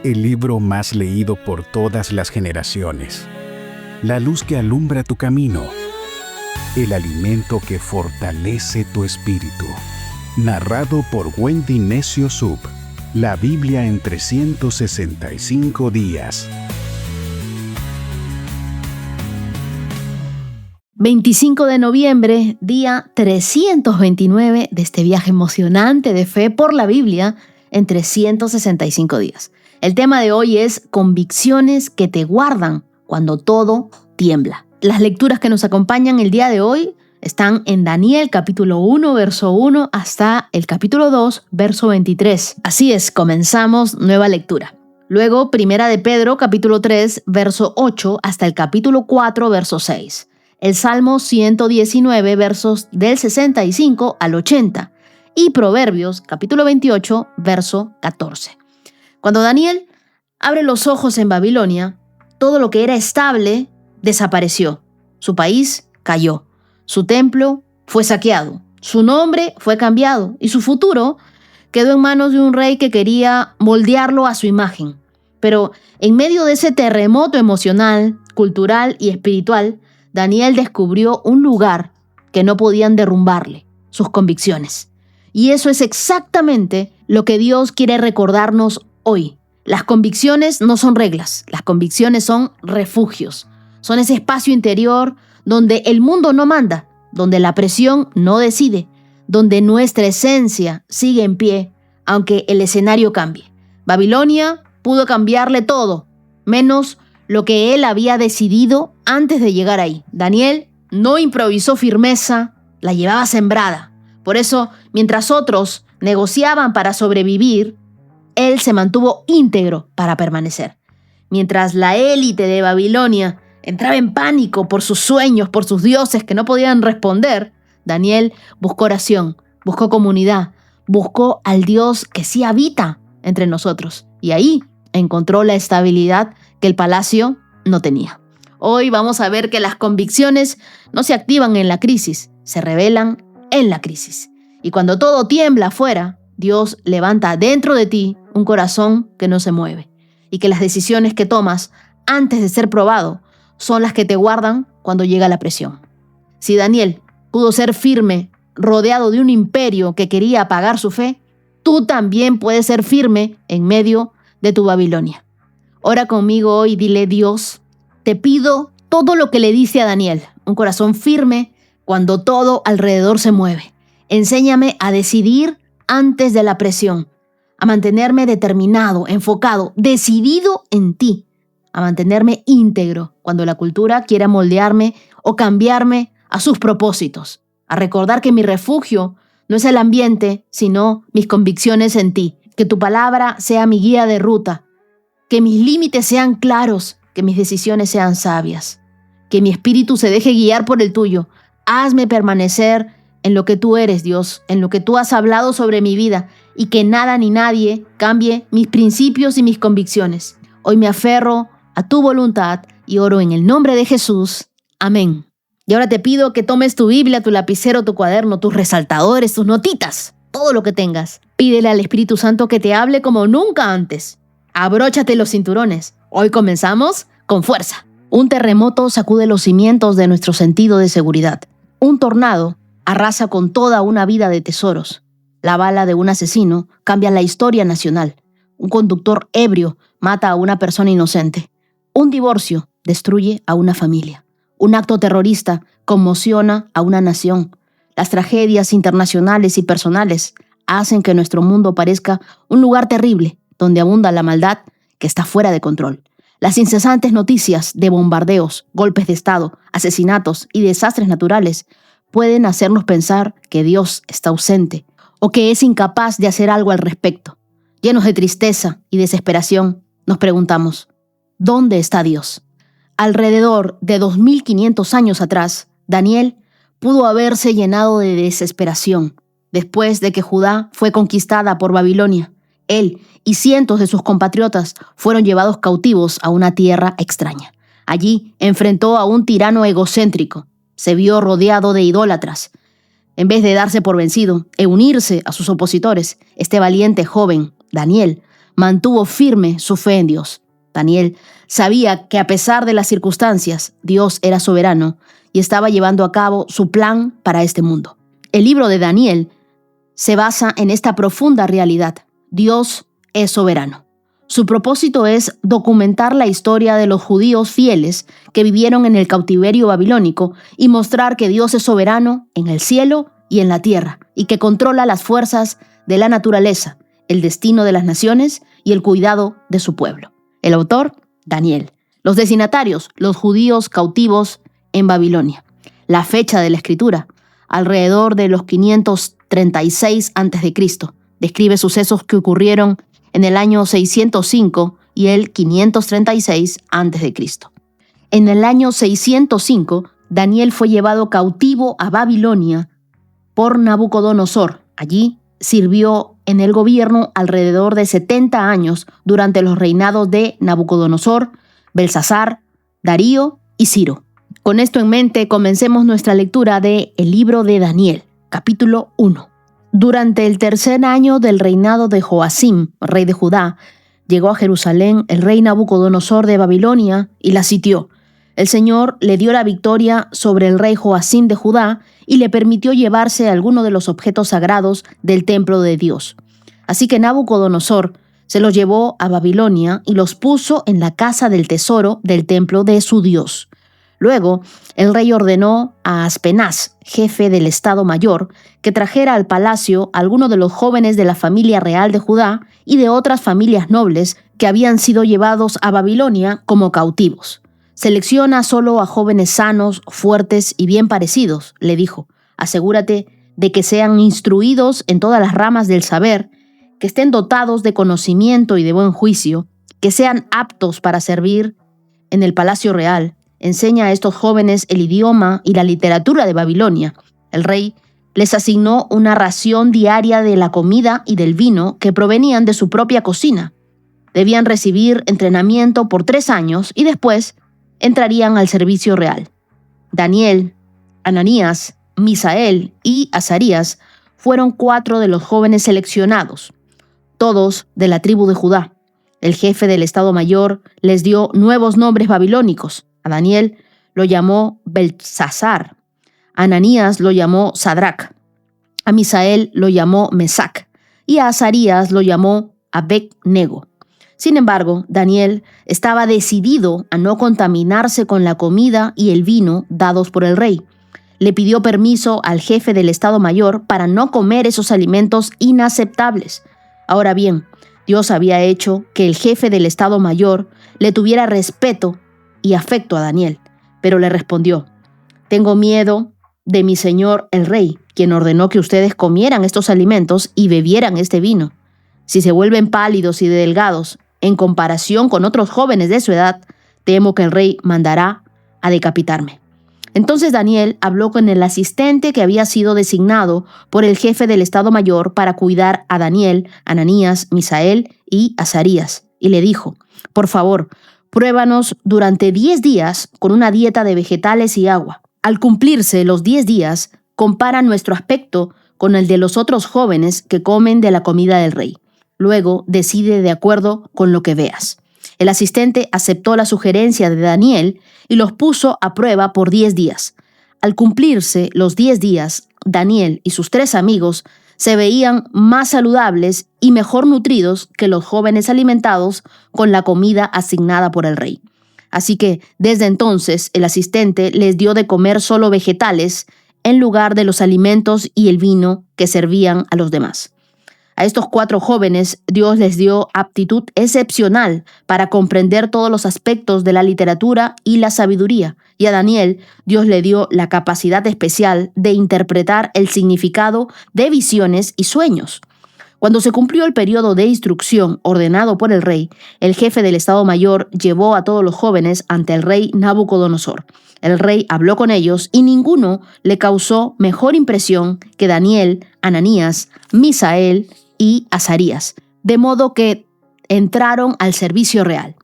el libro más leído por todas las generaciones, la luz que alumbra tu camino, el alimento que fortalece tu espíritu. Narrado por Wendy Necio Sub, la Biblia en 365 días. 25 de noviembre, día 329 de este viaje emocionante de fe por la Biblia en 365 días. El tema de hoy es convicciones que te guardan cuando todo tiembla. Las lecturas que nos acompañan el día de hoy están en Daniel capítulo 1, verso 1 hasta el capítulo 2, verso 23. Así es, comenzamos nueva lectura. Luego, Primera de Pedro capítulo 3, verso 8 hasta el capítulo 4, verso 6. El Salmo 119, versos del 65 al 80. Y Proverbios capítulo 28, verso 14. Cuando Daniel abre los ojos en Babilonia, todo lo que era estable desapareció. Su país cayó. Su templo fue saqueado. Su nombre fue cambiado. Y su futuro quedó en manos de un rey que quería moldearlo a su imagen. Pero en medio de ese terremoto emocional, cultural y espiritual, Daniel descubrió un lugar que no podían derrumbarle: sus convicciones. Y eso es exactamente lo que Dios quiere recordarnos hoy. Las convicciones no son reglas, las convicciones son refugios. Son ese espacio interior donde el mundo no manda, donde la presión no decide, donde nuestra esencia sigue en pie, aunque el escenario cambie. Babilonia pudo cambiarle todo, menos lo que él había decidido antes de llegar ahí. Daniel no improvisó firmeza, la llevaba sembrada. Por eso, mientras otros negociaban para sobrevivir, él se mantuvo íntegro para permanecer. Mientras la élite de Babilonia entraba en pánico por sus sueños, por sus dioses que no podían responder, Daniel buscó oración, buscó comunidad, buscó al Dios que sí habita entre nosotros. Y ahí encontró la estabilidad que el palacio no tenía. Hoy vamos a ver que las convicciones no se activan en la crisis, se revelan en la crisis. Y cuando todo tiembla afuera, Dios levanta dentro de ti un corazón que no se mueve. Y que las decisiones que tomas antes de ser probado son las que te guardan cuando llega la presión. Si Daniel pudo ser firme, rodeado de un imperio que quería apagar su fe, tú también puedes ser firme en medio de tu Babilonia. Ora conmigo hoy y dile: Dios, te pido todo lo que le dice a Daniel, un corazón firme cuando todo alrededor se mueve. Enséñame a decidir antes de la presión, a mantenerme determinado, enfocado, decidido en ti, a mantenerme íntegro cuando la cultura quiera moldearme o cambiarme a sus propósitos, a recordar que mi refugio no es el ambiente, sino mis convicciones en ti, que tu palabra sea mi guía de ruta, que mis límites sean claros, que mis decisiones sean sabias, que mi espíritu se deje guiar por el tuyo. Hazme permanecer en lo que tú eres, Dios, en lo que tú has hablado sobre mi vida, y que nada ni nadie cambie mis principios y mis convicciones. Hoy me aferro a tu voluntad y oro en el nombre de Jesús. Amén. Y ahora te pido que tomes tu Biblia, tu lapicero, tu cuaderno, tus resaltadores, tus notitas, todo lo que tengas. Pídele al Espíritu Santo que te hable como nunca antes. Abróchate los cinturones. Hoy comenzamos con fuerza. Un terremoto sacude los cimientos de nuestro sentido de seguridad. Un tornado arrasa con toda una vida de tesoros. La bala de un asesino cambia la historia nacional. Un conductor ebrio mata a una persona inocente. Un divorcio destruye a una familia. Un acto terrorista conmociona a una nación. Las tragedias internacionales y personales hacen que nuestro mundo parezca un lugar terrible, donde abunda la maldad que está fuera de control. Las incesantes noticias de bombardeos, golpes de Estado, asesinatos y desastres naturales pueden hacernos pensar que Dios está ausente o que es incapaz de hacer algo al respecto. Llenos de tristeza y desesperación, nos preguntamos: ¿dónde está Dios? Alrededor de 2500 años atrás, Daniel pudo haberse llenado de desesperación después de que Judá fue conquistada por Babilonia. Él y cientos de sus compatriotas fueron llevados cautivos a una tierra extraña. Allí enfrentó a un tirano egocéntrico. Se vio rodeado de idólatras. En vez de darse por vencido e unirse a sus opositores, este valiente joven, Daniel, mantuvo firme su fe en Dios. Daniel sabía que a pesar de las circunstancias, Dios era soberano y estaba llevando a cabo su plan para este mundo. El libro de Daniel se basa en esta profunda realidad. Dios es soberano. Su propósito es documentar la historia de los judíos fieles que vivieron en el cautiverio babilónico y mostrar que Dios es soberano en el cielo y en la tierra y que controla las fuerzas de la naturaleza, el destino de las naciones y el cuidado de su pueblo. El autor, Daniel. Los destinatarios, los judíos cautivos en Babilonia. La fecha de la escritura, alrededor de los 536 a.C., describe sucesos que ocurrieron en el año 605 y el 536 a.C. En el año 605, Daniel fue llevado cautivo a Babilonia por Nabucodonosor. Allí sirvió en el gobierno alrededor de 70 años durante los reinados de Nabucodonosor, Belsasar, Darío y Ciro. Con esto en mente, comencemos nuestra lectura de el libro de Daniel, capítulo 1. Durante el tercer año del reinado de Joacim, rey de Judá, llegó a Jerusalén el rey Nabucodonosor de Babilonia y la sitió. El Señor le dio la victoria sobre el rey Joacim de Judá y le permitió llevarse algunos de los objetos sagrados del templo de Dios. Así que Nabucodonosor se los llevó a Babilonia y los puso en la casa del tesoro del templo de su Dios. Luego, el rey ordenó a Aspenaz, jefe del Estado Mayor, que trajera al palacio a algunos de los jóvenes de la familia real de Judá y de otras familias nobles que habían sido llevados a Babilonia como cautivos. Selecciona solo a jóvenes sanos, fuertes y bien parecidos, le dijo. Asegúrate de que sean instruidos en todas las ramas del saber, que estén dotados de conocimiento y de buen juicio, que sean aptos para servir en el palacio real. Enseña a estos jóvenes el idioma y la literatura de Babilonia. El rey les asignó una ración diaria de la comida y del vino que provenían de su propia cocina. Debían recibir entrenamiento por 3 años y después entrarían al servicio real. Daniel, Ananías, Misael y Azarías fueron 4 de los jóvenes seleccionados, todos de la tribu de Judá. El jefe del Estado Mayor les dio nuevos nombres babilónicos. A Daniel lo llamó Belsasar, a Ananías lo llamó Sadrac, a Misael lo llamó Mesac y a Azarías lo llamó Abed-nego. Sin embargo, Daniel estaba decidido a no contaminarse con la comida y el vino dados por el rey. Le pidió permiso al jefe del Estado Mayor para no comer esos alimentos inaceptables. Ahora bien, Dios había hecho que el jefe del Estado Mayor le tuviera respeto y afecto a Daniel, pero le respondió: tengo miedo de mi señor el rey, quien ordenó que ustedes comieran estos alimentos y bebieran este vino. Si se vuelven pálidos y delgados en comparación con otros jóvenes de su edad, temo que el rey mandará a decapitarme. Entonces Daniel habló con el asistente que había sido designado por el jefe del Estado Mayor para cuidar a Daniel, Ananías, Misael y Azarías, y le dijo: por favor, pruébanos durante 10 días con una dieta de vegetales y agua. Al cumplirse los 10 días, compara nuestro aspecto con el de los otros jóvenes que comen de la comida del rey. Luego decide de acuerdo con lo que veas. El asistente aceptó la sugerencia de Daniel y los puso a prueba por 10 días. Al cumplirse los 10 días, Daniel y sus 3 amigos se veían más saludables y mejor nutridos que los jóvenes alimentados con la comida asignada por el rey. Así que, desde entonces, el asistente les dio de comer solo vegetales en lugar de los alimentos y el vino que servían a los demás. A estos 4 jóvenes, Dios les dio aptitud excepcional para comprender todos los aspectos de la literatura y la sabiduría. Y a Daniel, Dios le dio la capacidad especial de interpretar el significado de visiones y sueños. Cuando se cumplió el periodo de instrucción ordenado por el rey, el jefe del Estado Mayor llevó a todos los jóvenes ante el rey Nabucodonosor. El rey habló con ellos y ninguno le causó mejor impresión que Daniel, Ananías, Misael y Azarías, de modo que entraron al servicio real.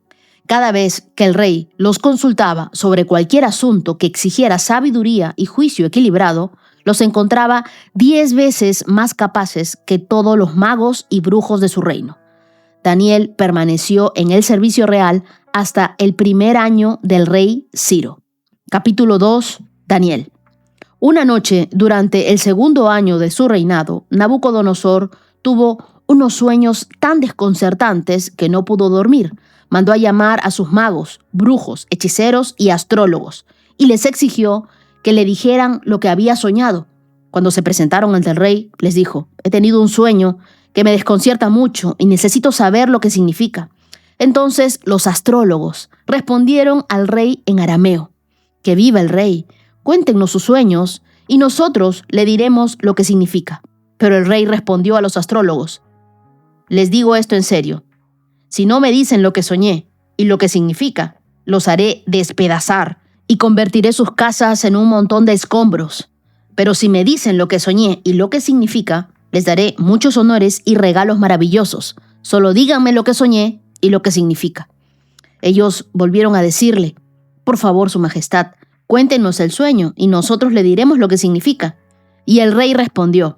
Cada vez que el rey los consultaba sobre cualquier asunto que exigiera sabiduría y juicio equilibrado, los encontraba 10 veces más capaces que todos los magos y brujos de su reino. Daniel permaneció en el servicio real hasta el primer año del rey Ciro. Capítulo 2. Daniel. Una noche, durante el segundo año de su reinado, Nabucodonosor tuvo unos sueños tan desconcertantes que no pudo dormir. Mandó a llamar a sus magos, brujos, hechiceros y astrólogos, y les exigió que le dijeran lo que había soñado. Cuando se presentaron ante el rey, les dijo: «He tenido un sueño que me desconcierta mucho y necesito saber lo que significa». Entonces los astrólogos respondieron al rey en arameo: «Que viva el rey, cuéntenos sus sueños y nosotros le diremos lo que significa». Pero el rey respondió a los astrólogos: «Les digo esto en serio. Si no me dicen lo que soñé y lo que significa, los haré despedazar y convertiré sus casas en un montón de escombros. Pero si me dicen lo que soñé y lo que significa, les daré muchos honores y regalos maravillosos. Solo díganme lo que soñé y lo que significa». Ellos volvieron a decirle: «Por favor, Su Majestad, cuéntenos el sueño y nosotros le diremos lo que significa». Y el rey respondió: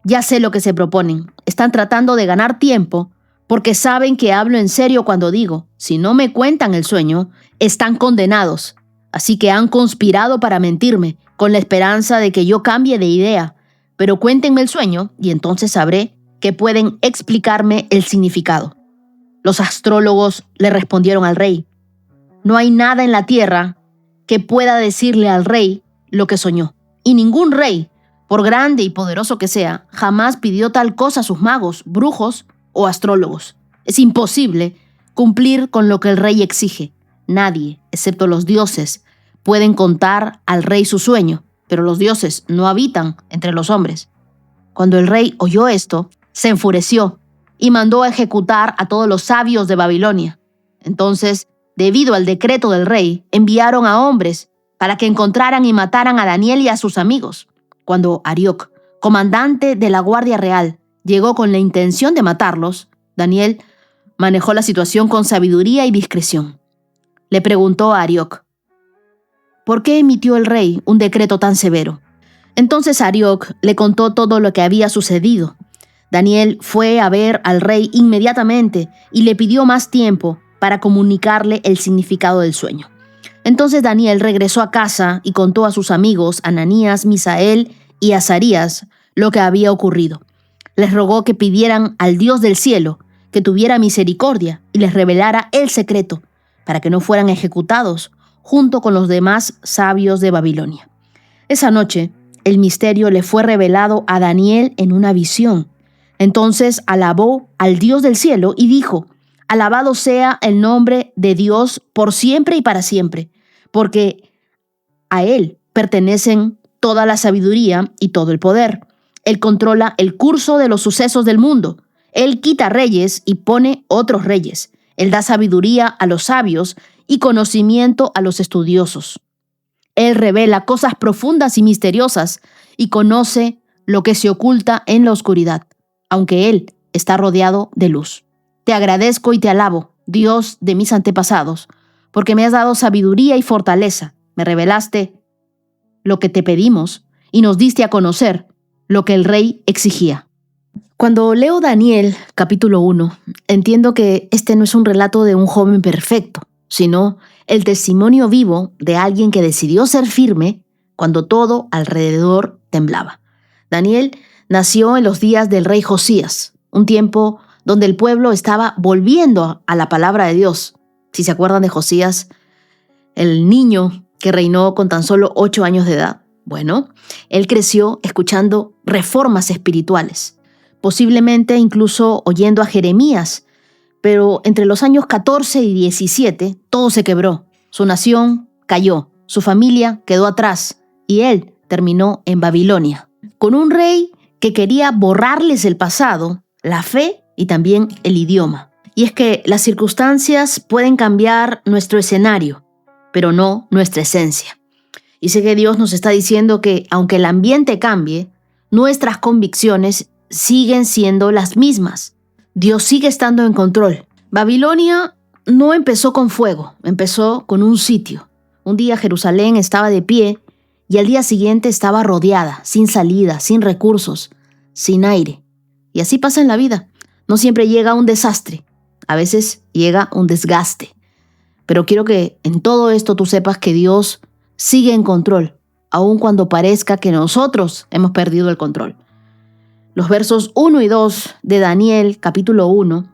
«Ya sé lo que se proponen. Están tratando de ganar tiempo porque saben que hablo en serio cuando digo: si no me cuentan el sueño, están condenados. Así que han conspirado para mentirme con la esperanza de que yo cambie de idea. Pero cuéntenme el sueño y entonces sabré que pueden explicarme el significado». Los astrólogos le respondieron al rey: «No hay nada en la tierra que pueda decirle al rey lo que soñó. Y ningún rey, por grande y poderoso que sea, jamás pidió tal cosa a sus magos, brujos o astrólogos. Es imposible cumplir con lo que el rey exige. Nadie, excepto los dioses, pueden contar al rey su sueño, pero los dioses no habitan entre los hombres». Cuando el rey oyó esto, se enfureció y mandó a ejecutar a todos los sabios de Babilonia. Entonces, debido al decreto del rey, enviaron a hombres para que encontraran y mataran a Daniel y a sus amigos. Cuando Arioc, comandante de la Guardia Real, llegó con la intención de matarlos, Daniel manejó la situación con sabiduría y discreción. Le preguntó a Arioc: «¿Por qué emitió el rey un decreto tan severo?». Entonces Arioc le contó todo lo que había sucedido. Daniel fue a ver al rey inmediatamente y le pidió más tiempo para comunicarle el significado del sueño. Entonces Daniel regresó a casa y contó a sus amigos Ananías, Misael y Azarías lo que había ocurrido. Les rogó que pidieran al Dios del cielo que tuviera misericordia y les revelara el secreto para que no fueran ejecutados junto con los demás sabios de Babilonia. Esa noche, el misterio le fue revelado a Daniel en una visión. Entonces alabó al Dios del cielo y dijo: «Alabado sea el nombre de Dios por siempre y para siempre, porque a Él pertenecen toda la sabiduría y todo el poder. Él controla el curso de los sucesos del mundo. Él quita reyes y pone otros reyes. Él da sabiduría a los sabios y conocimiento a los estudiosos. Él revela cosas profundas y misteriosas y conoce lo que se oculta en la oscuridad, aunque Él está rodeado de luz. Te agradezco y te alabo, Dios de mis antepasados, porque me has dado sabiduría y fortaleza. Me revelaste lo que te pedimos y nos diste a conocer lo que el rey exigía». Cuando leo Daniel, capítulo 1, entiendo que este no es un relato de un joven perfecto, sino el testimonio vivo de alguien que decidió ser firme cuando todo alrededor temblaba. Daniel nació en los días del rey Josías, un tiempo donde el pueblo estaba volviendo a la palabra de Dios. Si se acuerdan de Josías, el niño que reinó con tan solo 8 años de edad. Bueno, él creció escuchando reformas espirituales, posiblemente incluso oyendo a Jeremías, pero entre los años 14 y 17 todo se quebró. Su nación cayó, su familia quedó atrás y él terminó en Babilonia, con un rey que quería borrarles el pasado, la fe y también el idioma. Y es que las circunstancias pueden cambiar nuestro escenario, pero no nuestra esencia. Y sé que Dios nos está diciendo que aunque el ambiente cambie, nuestras convicciones siguen siendo las mismas. Dios sigue estando en control. Babilonia no empezó con fuego, empezó con un sitio. Un día Jerusalén estaba de pie y al día siguiente estaba rodeada, sin salida, sin recursos, sin aire. Y así pasa en la vida. No siempre llega un desastre, a veces llega un desgaste. Pero quiero que en todo esto tú sepas que Dios sigue en control, aun cuando parezca que nosotros hemos perdido el control. Los versos 1 y 2 de Daniel, capítulo 1,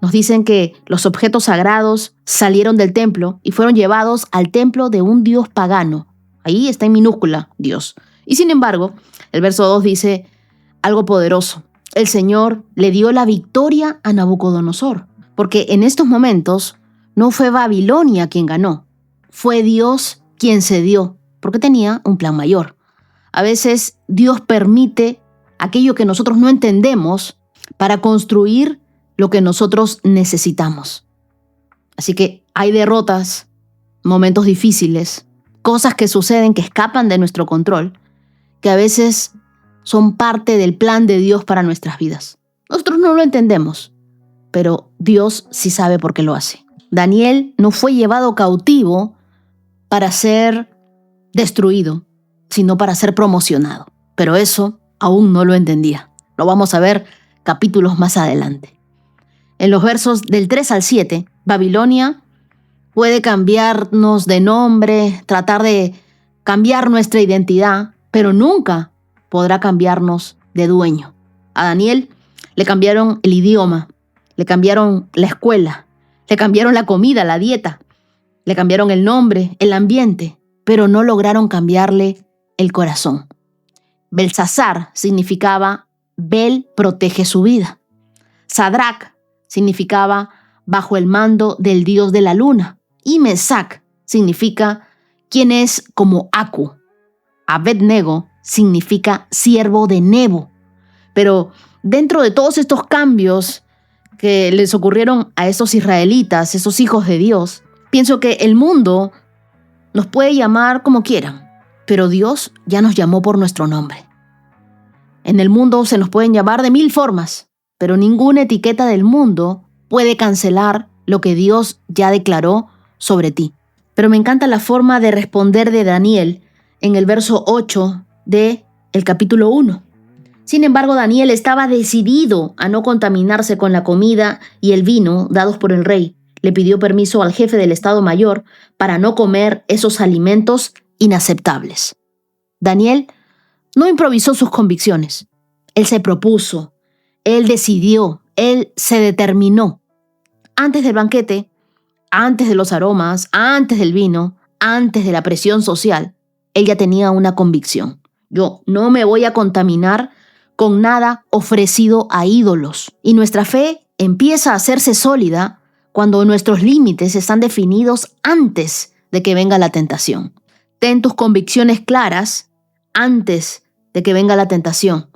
nos dicen que los objetos sagrados salieron del templo y fueron llevados al templo de un dios pagano. Ahí está en minúscula, Dios. Y sin embargo, el verso 2 dice algo poderoso. El Señor le dio la victoria a Nabucodonosor, porque en estos momentos no fue Babilonia quien ganó, fue Dios quien cedió, porque tenía un plan mayor. A veces Dios permite aquello que nosotros no entendemos para construir lo que nosotros necesitamos. Así que hay derrotas, momentos difíciles, cosas que suceden que escapan de nuestro control, que a veces son parte del plan de Dios para nuestras vidas. Nosotros no lo entendemos, pero Dios sí sabe por qué lo hace. Daniel no fue llevado cautivo para ser destruido, sino para ser promocionado. Pero eso aún no lo entendía. Lo vamos a ver capítulos más adelante. En los versos del 3 al 7, Babilonia puede cambiarnos de nombre, tratar de cambiar nuestra identidad, pero nunca podrá cambiarnos de dueño. A Daniel le cambiaron el idioma, le cambiaron la escuela, le cambiaron la comida, la dieta, le cambiaron el nombre, el ambiente, pero no lograron cambiarle el corazón. Belsasar significaba Bel protege su vida. Sadrach significaba bajo el mando del dios de la luna. Y Mesac significa quien es como Aku. Abednego significa siervo de Nebo. Pero dentro de todos estos cambios que les ocurrieron a esos israelitas, esos hijos de Dios, pienso que el mundo nos puede llamar como quieran, pero Dios ya nos llamó por nuestro nombre. En el mundo se nos pueden llamar de 1000 formas, pero ninguna etiqueta del mundo puede cancelar lo que Dios ya declaró sobre ti. Pero me encanta la forma de responder de Daniel en el verso 8 del capítulo 1. Sin embargo, Daniel estaba decidido a no contaminarse con la comida y el vino dados por el rey. Le pidió permiso al jefe del Estado Mayor para no comer esos alimentos inaceptables. Daniel no improvisó sus convicciones. Él se propuso, él decidió, él se determinó. Antes del banquete, antes de los aromas, antes del vino, antes de la presión social, él ya tenía una convicción. Yo no me voy a contaminar con nada ofrecido a ídolos. Y nuestra fe empieza a hacerse sólida cuando nuestros límites están definidos antes de que venga la tentación. Ten tus convicciones claras antes de que venga la tentación,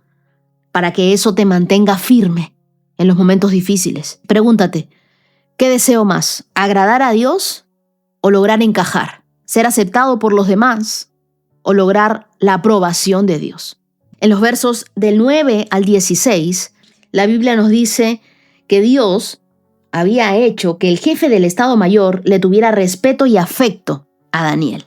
para que eso te mantenga firme en los momentos difíciles. Pregúntate, ¿qué deseo más? ¿Agradar a Dios o lograr encajar? ¿Ser aceptado por los demás o lograr la aprobación de Dios? En los versos del 9 al 16, la Biblia nos dice que Dios había hecho que el jefe del Estado Mayor le tuviera respeto y afecto a Daniel.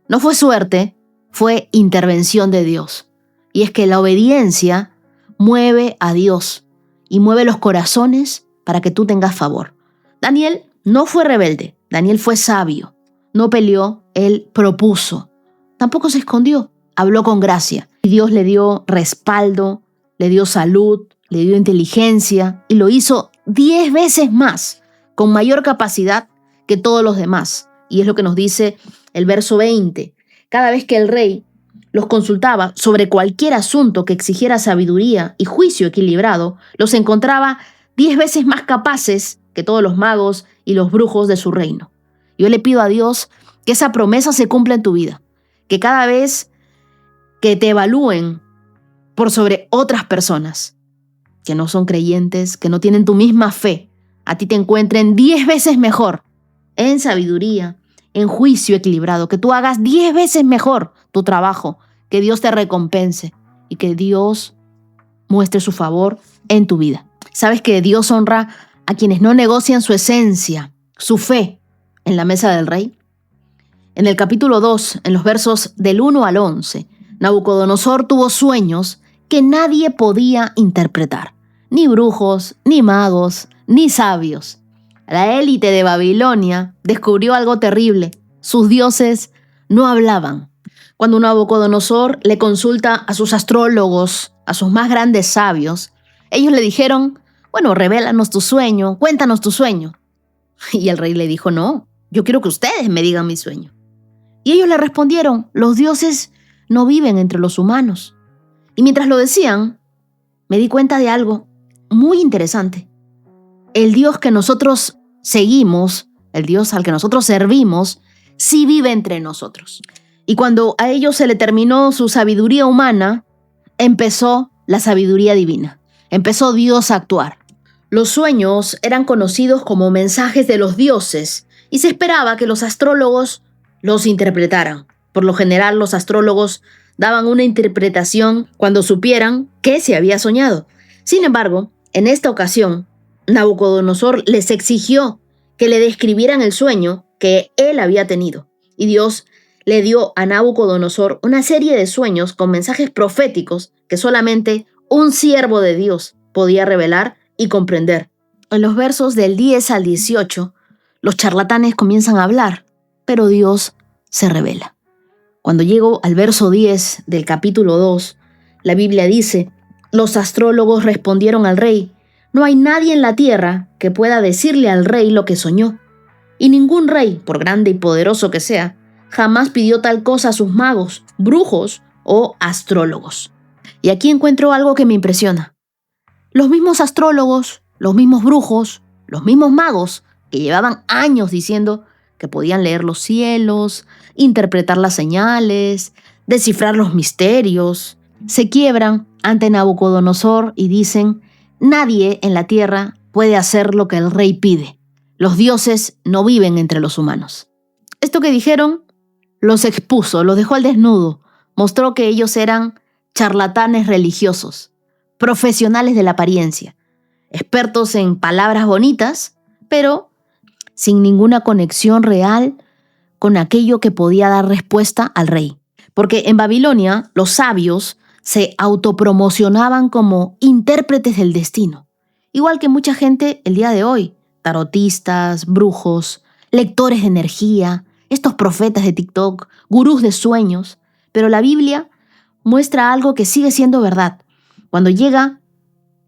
No fue suerte, fue intervención de Dios. Y es que la obediencia mueve a Dios y mueve los corazones para que tú tengas favor. Daniel no fue rebelde, Daniel fue sabio. No peleó, él propuso. Tampoco se escondió, habló con gracia. Y Dios le dio respaldo, le dio salud, le dio inteligencia y lo hizo 10 veces más, con mayor capacidad que todos los demás. Y es lo que nos dice el verso 20. Cada vez que el rey los consultaba sobre cualquier asunto que exigiera sabiduría y juicio equilibrado, los encontraba 10 veces más capaces que todos los magos y los brujos de su reino. Yo le pido a Dios que esa promesa se cumpla en tu vida, que cada vez que te evalúen por sobre otras personas que no son creyentes, que no tienen tu misma fe, a ti te encuentren 10 veces mejor en sabiduría, en juicio equilibrado, que tú hagas 10 veces mejor tu trabajo, que Dios te recompense y que Dios muestre su favor en tu vida. ¿Sabes que Dios honra a quienes no negocian su esencia, su fe en la mesa del rey? En el capítulo 2, en los versos del 1 al 11, Nabucodonosor tuvo sueños que nadie podía interpretar. ni brujos, ni magos, ni sabios. La élite de Babilonia descubrió algo terrible. Sus dioses no hablaban. Cuando Nabucodonosor le consulta a sus astrólogos, a sus más grandes sabios, ellos le dijeron, bueno, revélanos tu sueño, cuéntanos tu sueño. Y el rey le dijo, no, yo quiero que ustedes me digan mi sueño. Y ellos le respondieron, los dioses no viven entre los humanos. Y mientras lo decían, me di cuenta de algo muy interesante. El Dios que nosotros seguimos, el Dios al que nosotros servimos, sí vive entre nosotros. Y cuando a ellos se le terminó su sabiduría humana, empezó la sabiduría divina. Empezó Dios a actuar. Los sueños eran conocidos como mensajes de los dioses y se esperaba que los astrólogos los interpretaran. Por lo general, los astrólogos daban una interpretación cuando supieran qué se había soñado. Sin embargo, en esta ocasión, Nabucodonosor les exigió que le describieran el sueño que él había tenido. Y Dios le dio a Nabucodonosor una serie de sueños con mensajes proféticos que solamente un siervo de Dios podía revelar y comprender. En los versos del 10 al 18, los charlatanes comienzan a hablar, pero Dios se revela. Cuando llego al verso 10 del capítulo 2, la Biblia dice, los astrólogos respondieron al rey, no hay nadie en la tierra que pueda decirle al rey lo que soñó. Y ningún rey, por grande y poderoso que sea, jamás pidió tal cosa a sus magos, brujos o astrólogos. Y aquí encuentro algo que me impresiona. Los mismos astrólogos, los mismos brujos, los mismos magos que llevaban años diciendo que podían leer los cielos, interpretar las señales, descifrar los misterios, se quiebran ante Nabucodonosor y dicen, nadie en la tierra puede hacer lo que el rey pide. Los dioses no viven entre los humanos. Esto que dijeron los expuso, los dejó al desnudo, mostró que ellos eran charlatanes religiosos, profesionales de la apariencia, expertos en palabras bonitas, pero sin ninguna conexión real con aquello que podía dar respuesta al rey. Porque en Babilonia los sabios se autopromocionaban como intérpretes del destino, igual que mucha gente el día de hoy, tarotistas, brujos, lectores de energía, estos profetas de TikTok, gurús de sueños, pero la Biblia muestra algo que sigue siendo verdad. Cuando llega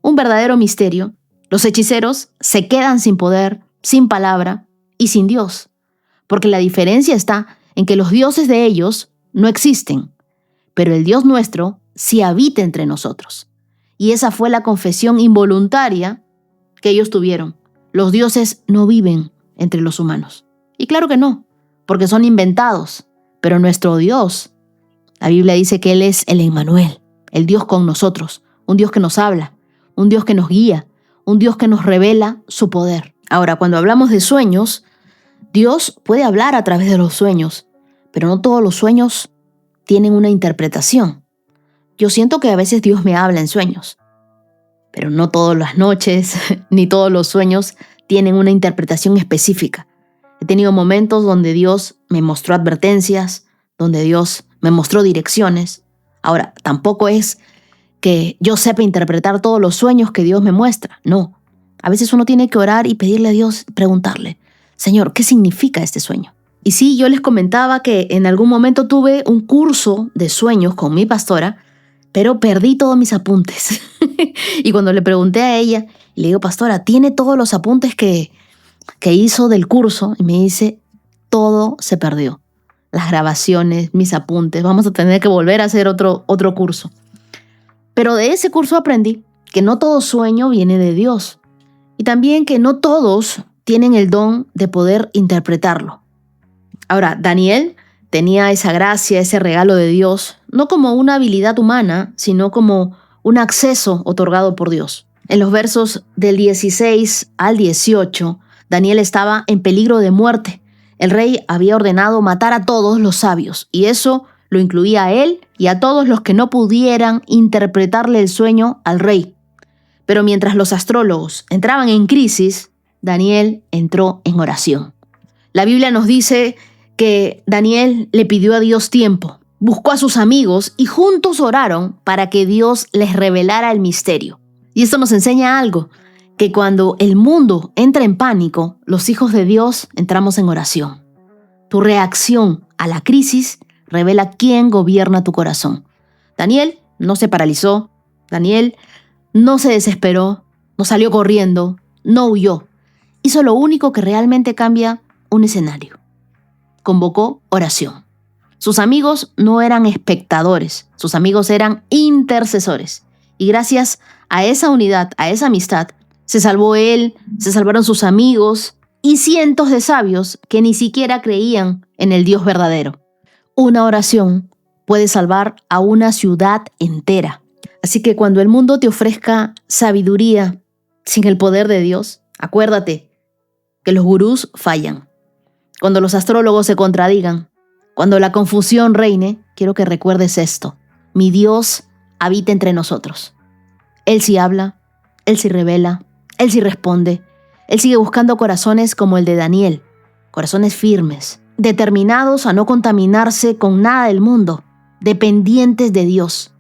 un verdadero misterio, los hechiceros se quedan sin poder, sin palabra y sin Dios, porque la diferencia está en que los dioses de ellos no existen, pero el Dios nuestro sí habita entre nosotros. Y esa fue la confesión involuntaria que ellos tuvieron. Los dioses no viven entre los humanos. Y claro que no, porque son inventados, pero nuestro Dios, la Biblia dice que Él es el Emmanuel, el Dios con nosotros, un Dios que nos habla, un Dios que nos guía, un Dios que nos revela su poder. Ahora, cuando hablamos de sueños, Dios puede hablar a través de los sueños, pero no todos los sueños tienen una interpretación. Yo siento que a veces Dios me habla en sueños, pero no todas las noches ni todos los sueños tienen una interpretación específica. He tenido momentos donde Dios me mostró advertencias, donde Dios me mostró direcciones. Ahora, tampoco es que yo sepa interpretar todos los sueños que Dios me muestra. No. A veces uno tiene que orar y pedirle a Dios, preguntarle, Señor, ¿qué significa este sueño? Y sí, yo les comentaba que en algún momento tuve un curso de sueños con mi pastora, pero perdí todos mis apuntes. Y cuando le pregunté a ella, le digo, pastora, ¿tiene todos los apuntes que hizo del curso? Y me dice, todo se perdió. Las grabaciones, mis apuntes, vamos a tener que volver a hacer otro curso. Pero de ese curso aprendí que no todo sueño viene de Dios. Y también que no todos tienen el don de poder interpretarlo. Ahora, Daniel tenía esa gracia, ese regalo de Dios, no como una habilidad humana, sino como un acceso otorgado por Dios. En los versos del 16 al 18, Daniel estaba en peligro de muerte. El rey había ordenado matar a todos los sabios, y eso lo incluía a él y a todos los que no pudieran interpretarle el sueño al rey. Pero mientras los astrólogos entraban en crisis, Daniel entró en oración. La Biblia nos dice que Daniel le pidió a Dios tiempo, buscó a sus amigos y juntos oraron para que Dios les revelara el misterio. Y esto nos enseña algo, que cuando el mundo entra en pánico, los hijos de Dios entramos en oración. Tu reacción a la crisis revela quién gobierna tu corazón. Daniel no se paralizó, Daniel no se desesperó, no salió corriendo, no huyó. Hizo lo único que realmente cambia un escenario. Convocó oración. Sus amigos no eran espectadores, sus amigos eran intercesores. Y gracias a esa unidad, a esa amistad, se salvó él, se salvaron sus amigos y cientos de sabios que ni siquiera creían en el Dios verdadero. Una oración puede salvar a una ciudad entera. Así que cuando el mundo te ofrezca sabiduría sin el poder de Dios, acuérdate que los gurús fallan. Cuando los astrólogos se contradigan, cuando la confusión reine, quiero que recuerdes esto. Mi Dios habita entre nosotros. Él sí habla, Él sí revela, Él sí responde. Él sigue buscando corazones como el de Daniel, corazones firmes, determinados a no contaminarse con nada del mundo, dependientes de Dios.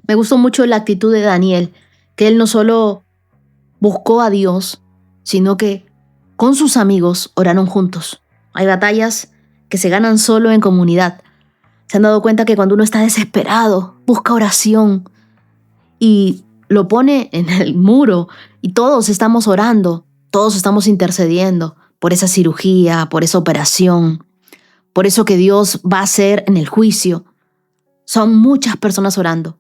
Me gustó mucho la actitud de Daniel, que él no solo buscó a Dios, sino que con sus amigos oraron juntos. Hay batallas que se ganan solo en comunidad. Se han dado cuenta que cuando uno está desesperado, busca oración y lo pone en el muro y todos estamos orando, todos estamos intercediendo por esa cirugía, por esa operación, por eso que Dios va a hacer en el juicio. Son muchas personas orando.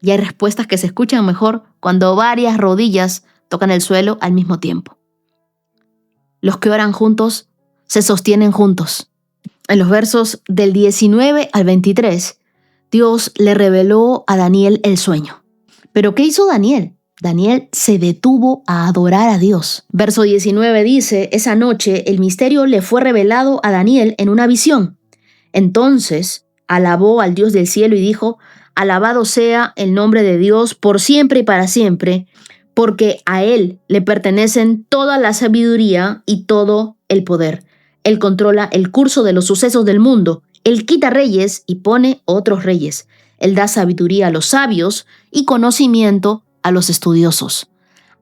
Y hay respuestas que se escuchan mejor cuando varias rodillas tocan el suelo al mismo tiempo. Los que oran juntos se sostienen juntos. En los versos del 19 al 23, Dios le reveló a Daniel el sueño. ¿Pero qué hizo Daniel? Daniel se detuvo a adorar a Dios. Verso 19 dice, esa noche el misterio le fue revelado a Daniel en una visión. Entonces alabó al Dios del cielo y dijo, alabado sea el nombre de Dios por siempre y para siempre, porque a Él le pertenecen toda la sabiduría y todo el poder. Él controla el curso de los sucesos del mundo. Él quita reyes y pone otros reyes. Él da sabiduría a los sabios y conocimiento a los estudiosos.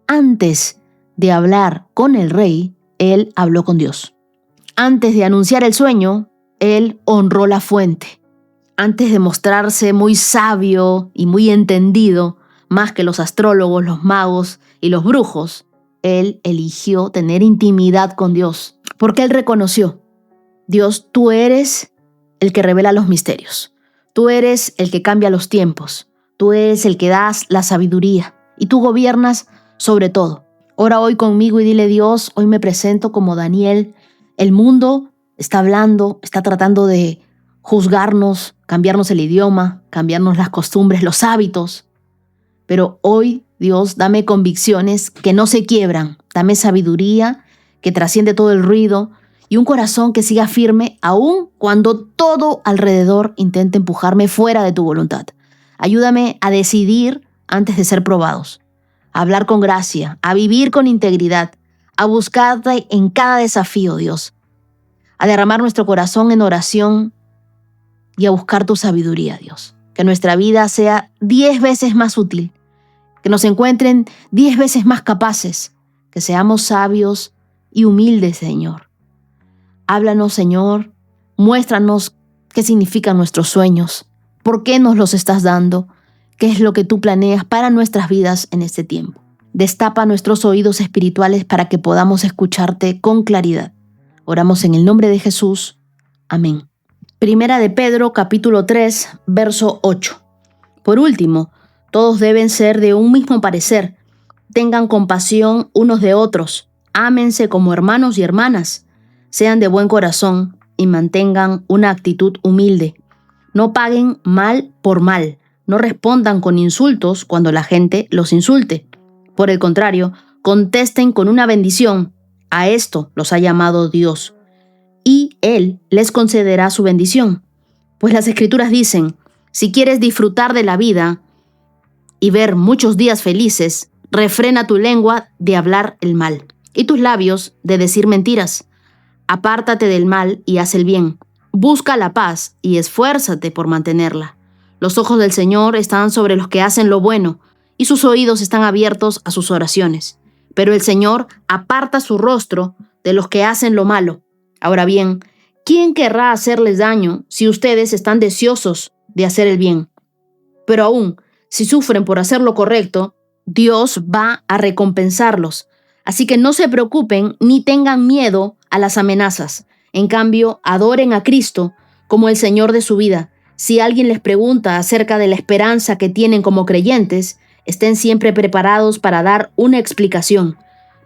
Antes de hablar con el rey, él habló con Dios. Antes de anunciar el sueño, él honró la fuente. Antes de mostrarse muy sabio y muy entendido, más que los astrólogos, los magos y los brujos, él eligió tener intimidad con Dios, porque él reconoció, Dios, tú eres el que revela los misterios, tú eres el que cambia los tiempos, tú eres el que das la sabiduría y tú gobiernas sobre todo. Ora hoy conmigo y dile, Dios, hoy me presento como Daniel. El mundo está hablando, está tratando de juzgarnos, cambiarnos el idioma, cambiarnos las costumbres, los hábitos. Pero hoy, Dios, dame convicciones que no se quiebran. Dame sabiduría que trasciende todo el ruido y un corazón que siga firme aun cuando todo alrededor intente empujarme fuera de tu voluntad. Ayúdame a decidir antes de ser probados, a hablar con gracia, a vivir con integridad, a buscarte en cada desafío, Dios, a derramar nuestro corazón en oración y a buscar tu sabiduría, Dios. Que nuestra vida sea 10 veces más útil, que nos encuentren 10 veces más capaces, que seamos sabios y humildes, Señor. Háblanos, Señor, muéstranos qué significan nuestros sueños, por qué nos los estás dando, qué es lo que tú planeas para nuestras vidas en este tiempo. Destapa nuestros oídos espirituales para que podamos escucharte con claridad. Oramos en el nombre de Jesús. Amén. Primera de Pedro, capítulo 3, verso 8. Por último, todos deben ser de un mismo parecer. Tengan compasión unos de otros. Ámense como hermanos y hermanas. Sean de buen corazón y mantengan una actitud humilde. No paguen mal por mal. No respondan con insultos cuando la gente los insulte. Por el contrario, contesten con una bendición. A esto los ha llamado Dios. Y Él les concederá su bendición. Pues las Escrituras dicen, si quieres disfrutar de la vida y ver muchos días felices, refrena tu lengua de hablar el mal y tus labios de decir mentiras. Apártate del mal y haz el bien. Busca la paz y esfuérzate por mantenerla. Los ojos del Señor están sobre los que hacen lo bueno y sus oídos están abiertos a sus oraciones. Pero el Señor aparta su rostro de los que hacen lo malo. Ahora bien, ¿quién querrá hacerles daño si ustedes están deseosos de hacer el bien? Pero aún, si sufren por hacer lo correcto, Dios va a recompensarlos. Así que no se preocupen ni tengan miedo a las amenazas. En cambio, adoren a Cristo como el Señor de su vida. Si alguien les pregunta acerca de la esperanza que tienen como creyentes, estén siempre preparados para dar una explicación,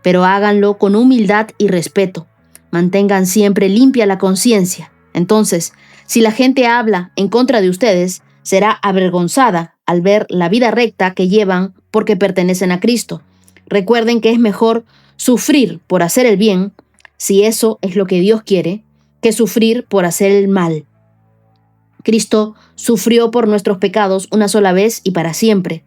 pero háganlo con humildad y respeto. Mantengan siempre limpia la conciencia. Entonces, si la gente habla en contra de ustedes, será avergonzada al ver la vida recta que llevan porque pertenecen a Cristo. Recuerden que es mejor sufrir por hacer el bien, si eso es lo que Dios quiere, que sufrir por hacer el mal. Cristo sufrió por nuestros pecados una sola vez y para siempre.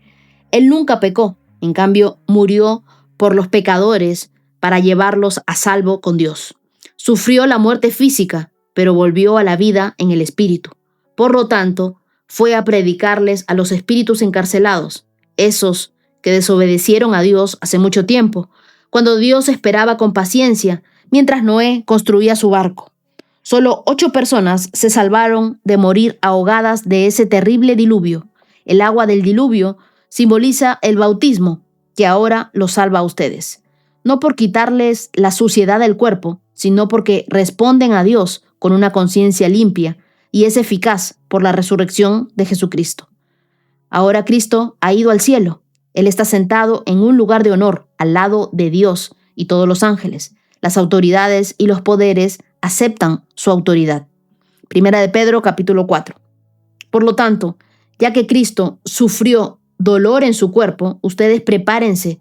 Él nunca pecó, en cambio murió por los pecadores para llevarlos a salvo con Dios. Sufrió la muerte física, pero volvió a la vida en el espíritu. Por lo tanto, fue a predicarles a los espíritus encarcelados, esos que desobedecieron a Dios hace mucho tiempo, cuando Dios esperaba con paciencia mientras Noé construía su barco. Solo 8 personas se salvaron de morir ahogadas de ese terrible diluvio. El agua del diluvio simboliza el bautismo, que ahora los salva a ustedes. No por quitarles la suciedad del cuerpo, sino porque responden a Dios con una conciencia limpia y es eficaz por la resurrección de Jesucristo. Ahora Cristo ha ido al cielo. Él está sentado en un lugar de honor al lado de Dios y todos los ángeles. Las autoridades y los poderes aceptan su autoridad. Primera de Pedro, capítulo 4. Por lo tanto, ya que Cristo sufrió dolor en su cuerpo, ustedes prepárense,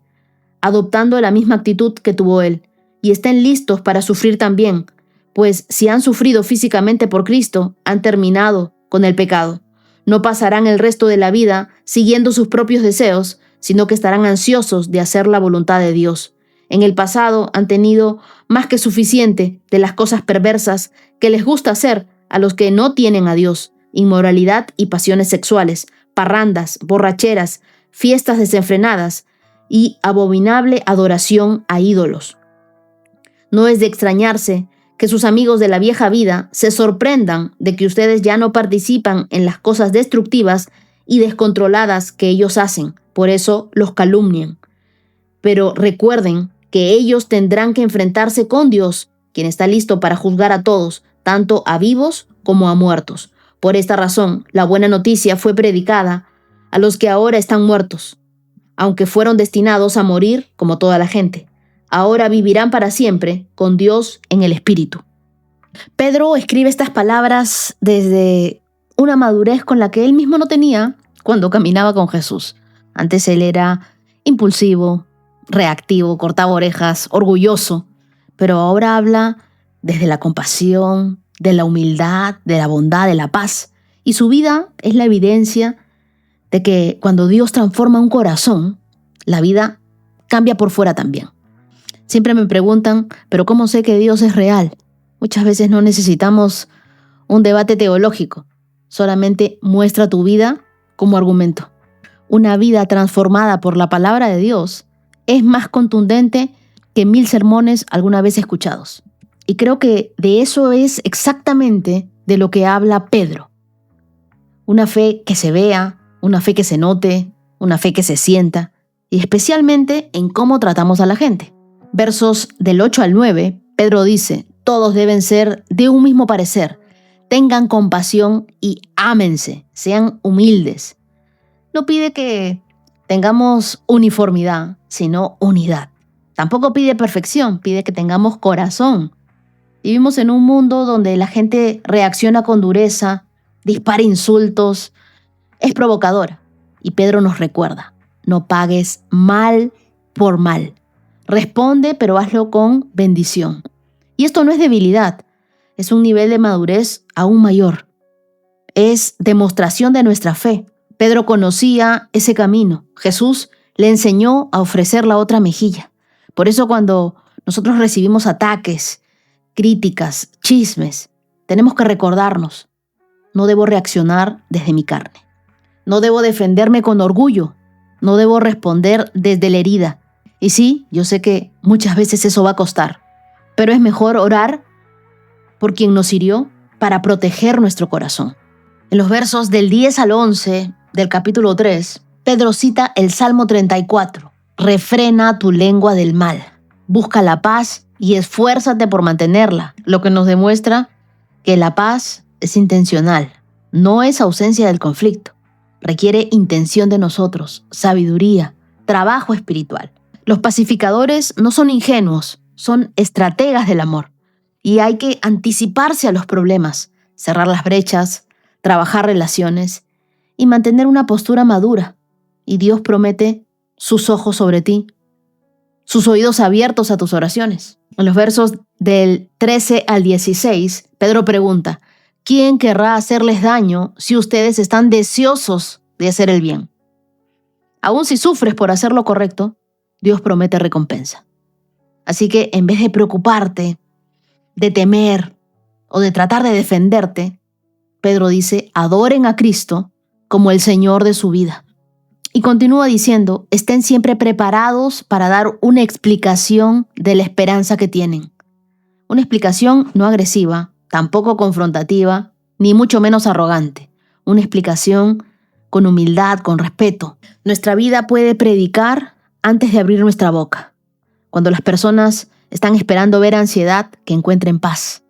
adoptando la misma actitud que tuvo Él, y estén listos para sufrir también, pues si han sufrido físicamente por Cristo, han terminado con el pecado. No pasarán el resto de la vida siguiendo sus propios deseos, sino que estarán ansiosos de hacer la voluntad de Dios. En el pasado han tenido más que suficiente de las cosas perversas que les gusta hacer a los que no tienen a Dios: inmoralidad y pasiones sexuales, parrandas, borracheras, fiestas desenfrenadas y abominable adoración a ídolos. No es de extrañarse que sus amigos de la vieja vida se sorprendan de que ustedes ya no participan en las cosas destructivas y descontroladas que ellos hacen. Por eso los calumnian. Pero recuerden que ellos tendrán que enfrentarse con Dios, quien está listo para juzgar a todos, tanto a vivos como a muertos. Por esta razón, la buena noticia fue predicada a los que ahora están muertos, aunque fueron destinados a morir como toda la gente. Ahora vivirán para siempre con Dios en el Espíritu. Pedro escribe estas palabras desde una madurez con la que él mismo no tenía cuando caminaba con Jesús. Antes él era impulsivo, reactivo, cortaba orejas, orgulloso, pero ahora habla desde la compasión, de la humildad, de la bondad, de la paz. Y su vida es la evidencia de que cuando Dios transforma un corazón, la vida cambia por fuera también. Siempre me preguntan, ¿pero cómo sé que Dios es real? Muchas veces no necesitamos un debate teológico, solamente muestra tu vida como argumento. Una vida transformada por la palabra de Dios es más contundente que 1000 sermones alguna vez escuchados. Y creo que de eso es exactamente de lo que habla Pedro. Una fe que se vea, una fe que se note, una fe que se sienta, y especialmente en cómo tratamos a la gente. Versos del 8 al 9, Pedro dice: todos deben ser de un mismo parecer, tengan compasión y ámense, sean humildes. No pide que tengamos uniformidad, sino unidad. Tampoco pide perfección, pide que tengamos corazón. Vivimos en un mundo donde la gente reacciona con dureza, dispara insultos, es provocadora. Y Pedro nos recuerda: no pagues mal por mal. Responde, pero hazlo con bendición. Y esto no es debilidad, es un nivel de madurez aún mayor. Es demostración de nuestra fe. Pedro conocía ese camino. Jesús le enseñó a ofrecer la otra mejilla. Por eso cuando nosotros recibimos ataques, críticas, chismes, tenemos que recordarnos: no debo reaccionar desde mi carne. No debo defenderme con orgullo. No debo responder desde la herida. Y sí, yo sé que muchas veces eso va a costar, pero es mejor orar por quien nos hirió para proteger nuestro corazón. En los versos del 10 al 11 del capítulo 3, Pedro cita el Salmo 34. Refrena tu lengua del mal, busca la paz y esfuérzate por mantenerla, lo que nos demuestra que la paz es intencional, no es ausencia del conflicto. Requiere intención de nosotros, sabiduría, trabajo espiritual. Los pacificadores no son ingenuos, son estrategas del amor. Y hay que anticiparse a los problemas, cerrar las brechas, trabajar relaciones y mantener una postura madura. Y Dios promete sus ojos sobre ti, sus oídos abiertos a tus oraciones. En los versos del 13 al 16, Pedro pregunta: ¿quién querrá hacerles daño si ustedes están deseosos de hacer el bien? Aún si sufres por hacer lo correcto, Dios promete recompensa. Así que en vez de preocuparte, de temer o de tratar de defenderte, Pedro dice: adoren a Cristo como el Señor de su vida. Y continúa diciendo: estén siempre preparados para dar una explicación de la esperanza que tienen. Una explicación no agresiva, tampoco confrontativa, ni mucho menos arrogante. Una explicación con humildad, con respeto. Nuestra vida puede predicar antes de abrir nuestra boca. Cuando las personas están esperando ver ansiedad, que encuentren paz.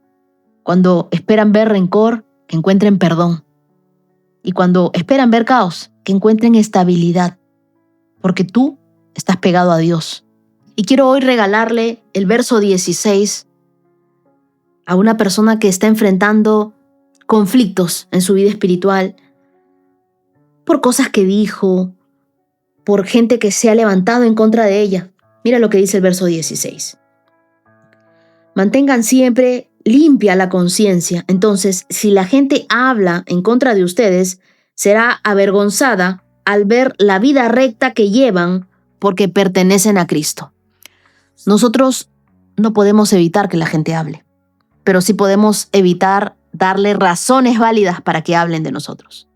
Cuando esperan ver rencor, que encuentren perdón. Y cuando esperan ver caos, que encuentren estabilidad. Porque tú estás pegado a Dios. Y quiero hoy regalarle el verso 16 a una persona que está enfrentando conflictos en su vida espiritual por cosas que dijo, por gente que se ha levantado en contra de ella. Mira lo que dice el verso 16. Mantengan siempre limpia la conciencia. Entonces, si la gente habla en contra de ustedes, será avergonzada al ver la vida recta que llevan porque pertenecen a Cristo. Nosotros no podemos evitar que la gente hable, pero sí podemos evitar darle razones válidas para que hablen de nosotros.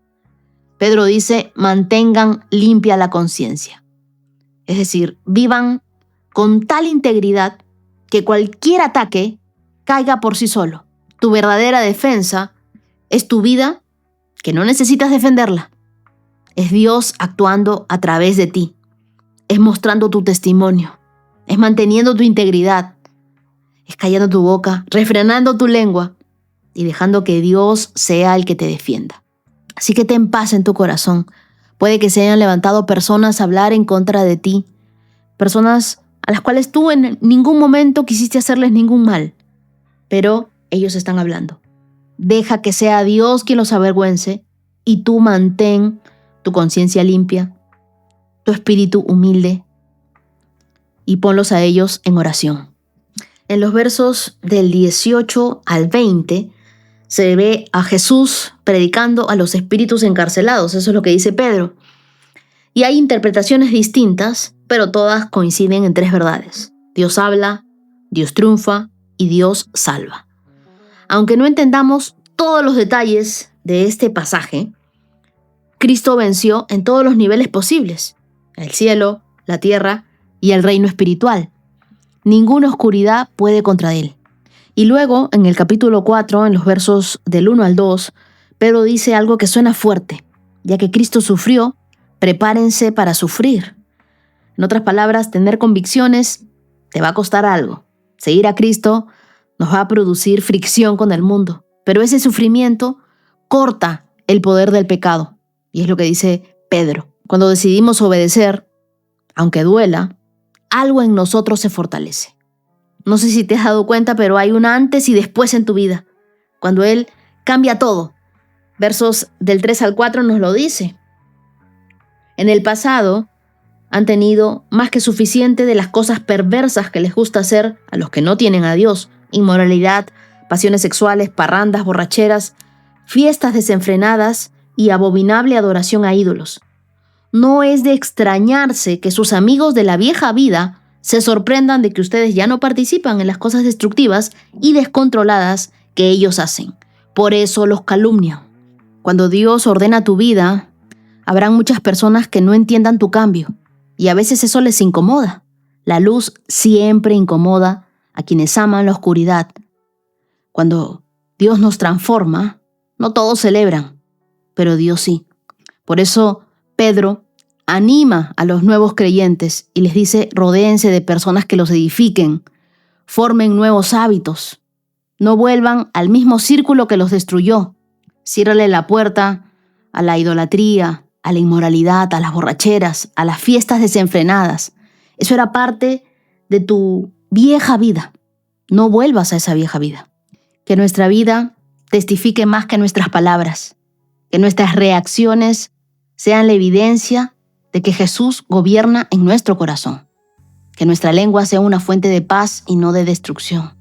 Pedro dice: mantengan limpia la conciencia. Es decir, vivan con tal integridad que cualquier ataque caiga por sí solo. Tu verdadera defensa es tu vida, que no necesitas defenderla. Es Dios actuando a través de ti. Es mostrando tu testimonio. Es manteniendo tu integridad. Es callando tu boca, refrenando tu lengua y dejando que Dios sea el que te defienda. Así que ten paz en tu corazón. Puede que se hayan levantado personas a hablar en contra de ti. Personas a las cuales tú en ningún momento quisiste hacerles ningún mal. Pero ellos están hablando. Deja que sea Dios quien los avergüence y tú mantén tu conciencia limpia, tu espíritu humilde y ponlos a ellos en oración. En los versos del 18 al 20 se ve a Jesús predicando a los espíritus encarcelados. Eso es lo que dice Pedro. Y hay interpretaciones distintas, pero todas coinciden en tres verdades. Dios habla, Dios triunfa y Dios salva. Aunque no entendamos todos los detalles de este pasaje, Cristo venció en todos los niveles posibles: el cielo, la tierra y el reino espiritual. Ninguna oscuridad puede contra él. Y luego, en el capítulo 4, en los versos del 1 al 2, Pedro dice algo que suena fuerte: ya que Cristo sufrió, prepárense para sufrir. En otras palabras, tener convicciones te va a costar algo. Seguir a Cristo nos va a producir fricción con el mundo, pero ese sufrimiento corta el poder del pecado. Y es lo que dice Pedro. Cuando decidimos obedecer, aunque duela, algo en nosotros se fortalece. No sé si te has dado cuenta, pero hay un antes y después en tu vida, cuando Él cambia todo. Versos del 3 al 4 nos lo dice. En el pasado han tenido más que suficiente de las cosas perversas que les gusta hacer a los que no tienen a Dios: inmoralidad, pasiones sexuales, parrandas, borracheras, fiestas desenfrenadas y abominable adoración a ídolos. No es de extrañarse que sus amigos de la vieja vida se sorprendan de que ustedes ya no participan en las cosas destructivas y descontroladas que ellos hacen. Por eso los calumnian. Cuando Dios ordena tu vida, Habrán muchas personas que no entiendan tu cambio y a veces eso les incomoda. La luz siempre incomoda a quienes aman la oscuridad. Cuando Dios nos transforma, no todos celebran, pero Dios sí. Por eso Pedro anima a los nuevos creyentes y les dice: rodéense de personas que los edifiquen, formen nuevos hábitos, no vuelvan al mismo círculo que los destruyó. Ciérrale la puerta a la idolatría, a la inmoralidad, a las borracheras, a las fiestas desenfrenadas. Eso era parte de tu vieja vida. No vuelvas a esa vieja vida. Que nuestra vida testifique más que nuestras palabras. Que nuestras reacciones sean la evidencia de que Jesús gobierna en nuestro corazón. Que nuestra lengua sea una fuente de paz y no de destrucción.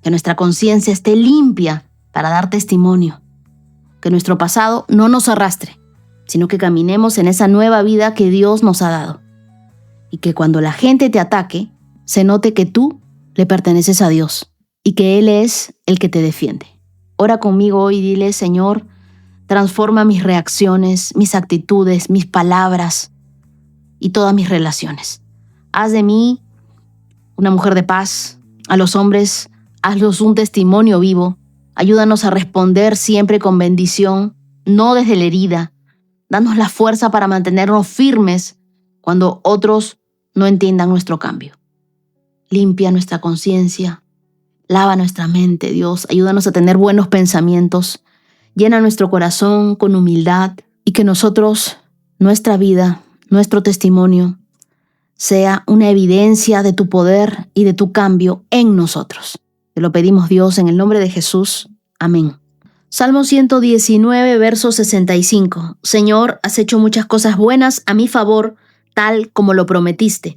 Que nuestra conciencia esté limpia para dar testimonio. Que nuestro pasado no nos arrastre, sino que caminemos en esa nueva vida que Dios nos ha dado. Y que cuando la gente te ataque, se note que tú le perteneces a Dios y que Él es el que te defiende. Ora conmigo hoy y dile: Señor, transforma mis reacciones, mis actitudes, mis palabras y todas mis relaciones. Haz de mí una mujer de paz. A los hombres, hazlos un testimonio vivo. Ayúdanos a responder siempre con bendición, no desde la herida. Danos la fuerza para mantenernos firmes cuando otros no entiendan nuestro cambio. Limpia nuestra conciencia, lava nuestra mente, Dios. Ayúdanos a tener buenos pensamientos. Llena nuestro corazón con humildad y que nosotros, nuestra vida, nuestro testimonio, sea una evidencia de tu poder y de tu cambio en nosotros. Te lo pedimos, Dios, en el nombre de Jesús. Amén. Salmo 119, verso 65. Señor, has hecho muchas cosas buenas a mi favor, tal como lo prometiste.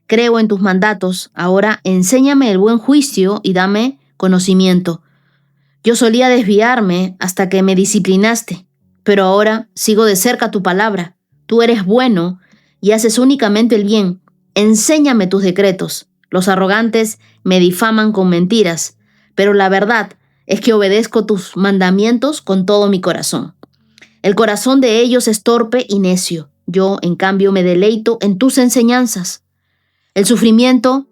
Creo en tus mandatos. Ahora enséñame el buen juicio y dame conocimiento. Yo solía desviarme hasta que me disciplinaste, pero ahora sigo de cerca tu palabra. Tú eres bueno y haces únicamente el bien. Enséñame tus decretos. Los arrogantes me difaman con mentiras, pero la verdad es que obedezco tus mandamientos con todo mi corazón. El corazón de ellos es torpe y necio. Yo, en cambio, me deleito en tus enseñanzas. El sufrimiento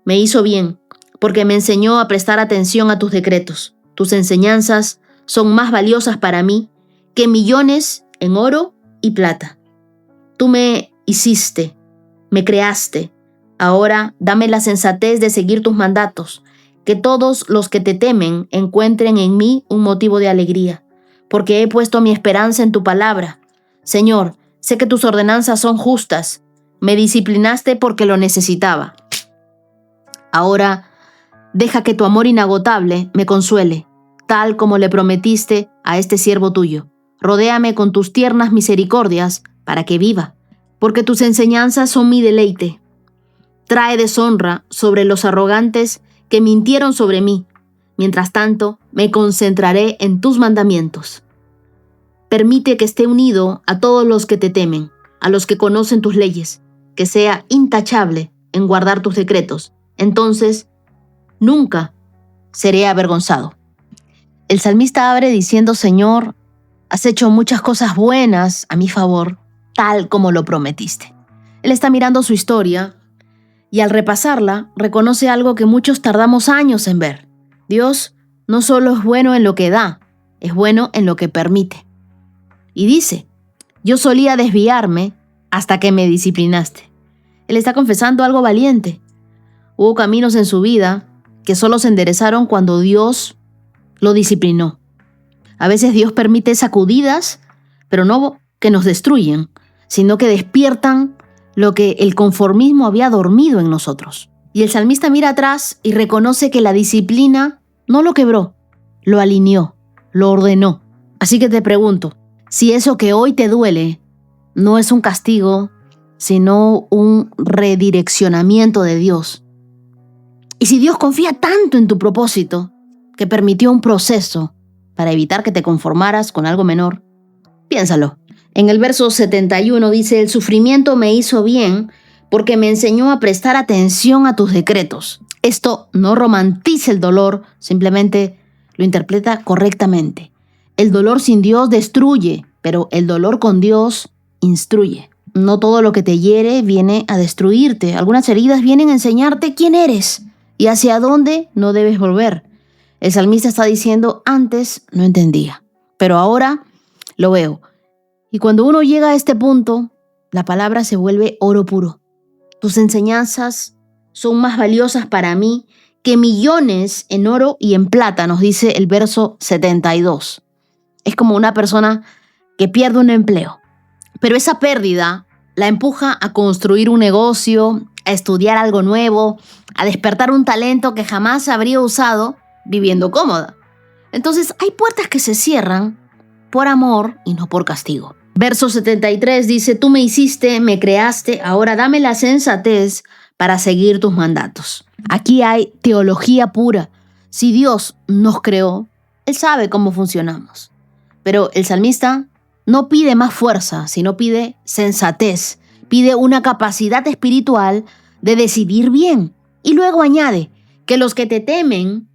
me hizo bien, porque me enseñó a prestar atención a tus decretos. Tus enseñanzas son más valiosas para mí que millones en oro y plata. Tú me hiciste, me creaste. Ahora dame la sensatez de seguir tus mandatos. Que todos los que te temen encuentren en mí un motivo de alegría, porque he puesto mi esperanza en tu palabra. Señor, sé que tus ordenanzas son justas. Me disciplinaste porque lo necesitaba. Ahora, deja que tu amor inagotable me consuele, tal como le prometiste a este siervo tuyo. Rodéame con tus tiernas misericordias para que viva, porque tus enseñanzas son mi deleite. Trae deshonra sobre los arrogantes que mintieron sobre mí. Mientras tanto, me concentraré en tus mandamientos. Permite que esté unido a todos los que te temen, a los que conocen tus leyes, que sea intachable en guardar tus decretos. Entonces, nunca seré avergonzado. El salmista abre diciendo: Señor, has hecho muchas cosas buenas a mi favor, tal como lo prometiste. Él está mirando su historia y al repasarla, reconoce algo que muchos tardamos años en ver. Dios no solo es bueno en lo que da, es bueno en lo que permite. Y dice: yo solía desviarme hasta que me disciplinaste. Él está confesando algo valiente. Hubo caminos en su vida que solo se enderezaron cuando Dios lo disciplinó. A veces Dios permite sacudidas, pero no que nos destruyen, sino que despiertan lo que el conformismo había dormido en nosotros. Y el salmista mira atrás y reconoce que la disciplina no lo quebró, lo alineó, lo ordenó. Así que te pregunto, si eso que hoy te duele no es un castigo, sino un redireccionamiento de Dios. Y si Dios confía tanto en tu propósito que permitió un proceso para evitar que te conformaras con algo menor, piénsalo. En el verso 71 dice: el sufrimiento me hizo bien porque me enseñó a prestar atención a tus decretos. Esto no romantiza el dolor, simplemente lo interpreta correctamente. El dolor sin Dios destruye, pero el dolor con Dios instruye. No todo lo que te hiere viene a destruirte. Algunas heridas vienen a enseñarte quién eres y hacia dónde no debes volver. El salmista está diciendo, antes no entendía, pero ahora lo veo. Y cuando uno llega a este punto, la palabra se vuelve oro puro. Tus enseñanzas son más valiosas para mí que millones en oro y en plata, nos dice el verso 72. Es como una persona que pierde un empleo, pero esa pérdida la empuja a construir un negocio, a estudiar algo nuevo, a despertar un talento que jamás habría usado viviendo cómoda. Entonces hay puertas que se cierran por amor y no por castigo. Verso 73 dice, tú me hiciste, me creaste, ahora dame la sensatez para seguir tus mandatos. Aquí hay teología pura. Si Dios nos creó, Él sabe cómo funcionamos. Pero el salmista no pide más fuerza, sino pide sensatez, pide una capacidad espiritual de decidir bien. Y luego añade, que los que te temen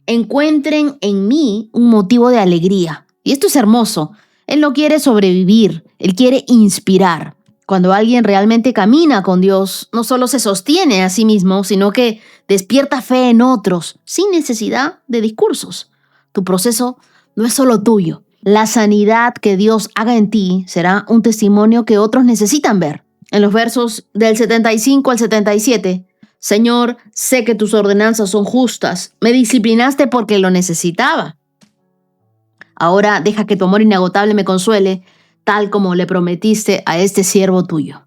encuentren en mí un motivo de alegría. Y esto es hermoso. Él no quiere sobrevivir, Él quiere inspirar. Cuando alguien realmente camina con Dios, no solo se sostiene a sí mismo, sino que despierta fe en otros, sin necesidad de discursos. Tu proceso no es solo tuyo. La sanidad que Dios haga en ti será un testimonio que otros necesitan ver. En los versos del 75 al 77, Señor, sé que tus ordenanzas son justas. Me disciplinaste porque lo necesitaba. Ahora deja que tu amor inagotable me consuele, tal como le prometiste a este siervo tuyo.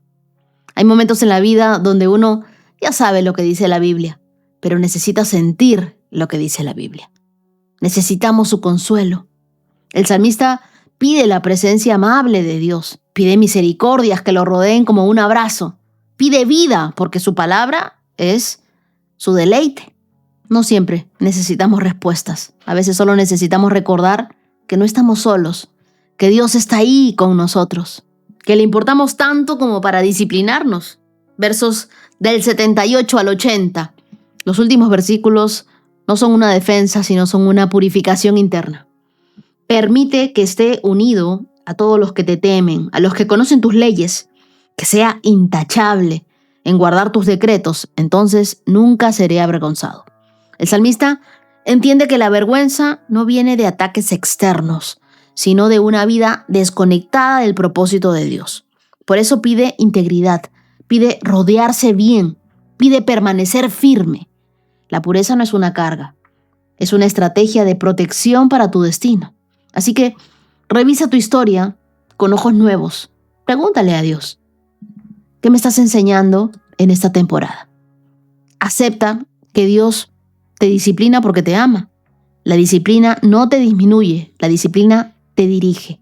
Hay momentos en la vida donde uno ya sabe lo que dice la Biblia, pero necesita sentir lo que dice la Biblia. Necesitamos su consuelo. El salmista pide la presencia amable de Dios, pide misericordias que lo rodeen como un abrazo, pide vida porque su palabra es su deleite. No siempre necesitamos respuestas, a veces solo necesitamos recordar que no estamos solos, que Dios está ahí con nosotros, que le importamos tanto como para disciplinarnos. Versos del 78 al 80. Los últimos versículos no son una defensa, sino son una purificación interna. Permite que esté unido a todos los que te temen, a los que conocen tus leyes, que sea intachable en guardar tus decretos, entonces nunca seré avergonzado. El salmista entiende que la vergüenza no viene de ataques externos, sino de una vida desconectada del propósito de Dios. Por eso pide integridad, pide rodearse bien, pide permanecer firme. La pureza no es una carga, es una estrategia de protección para tu destino. Así que revisa tu historia con ojos nuevos. Pregúntale a Dios, ¿qué me estás enseñando en esta temporada? Acepta que Dios te disciplina porque te ama. La disciplina no te disminuye, la disciplina te dirige.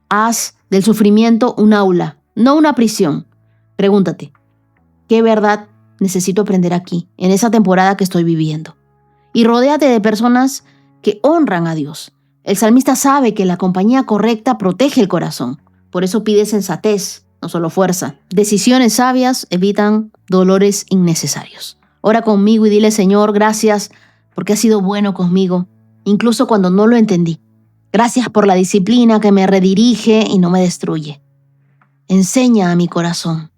Haz del sufrimiento un aula, no una prisión. Pregúntate, ¿qué verdad necesito aprender aquí, en esa temporada que estoy viviendo? Y rodéate de personas que honran a Dios. El salmista sabe que la compañía correcta protege el corazón. Por eso pide sensatez, no solo fuerza. Decisiones sabias evitan dolores innecesarios. Ora conmigo y dile, Señor, gracias porque has sido bueno conmigo, incluso cuando no lo entendí. Gracias por la disciplina que me redirige y no me destruye. Enseña a mi corazón,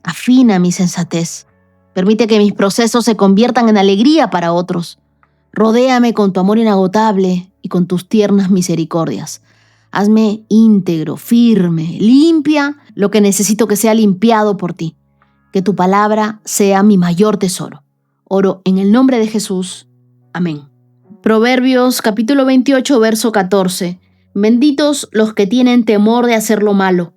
afina mi sensatez. Permite que mis procesos se conviertan en alegría para otros. Rodéame con tu amor inagotable y con tus tiernas misericordias. Hazme íntegro, firme, limpia lo que necesito que sea limpiado por ti. Que tu palabra sea mi mayor tesoro. Oro en el nombre de Jesús. Amén. Proverbios capítulo 28, verso 14. Benditos los que tienen temor de hacer lo malo,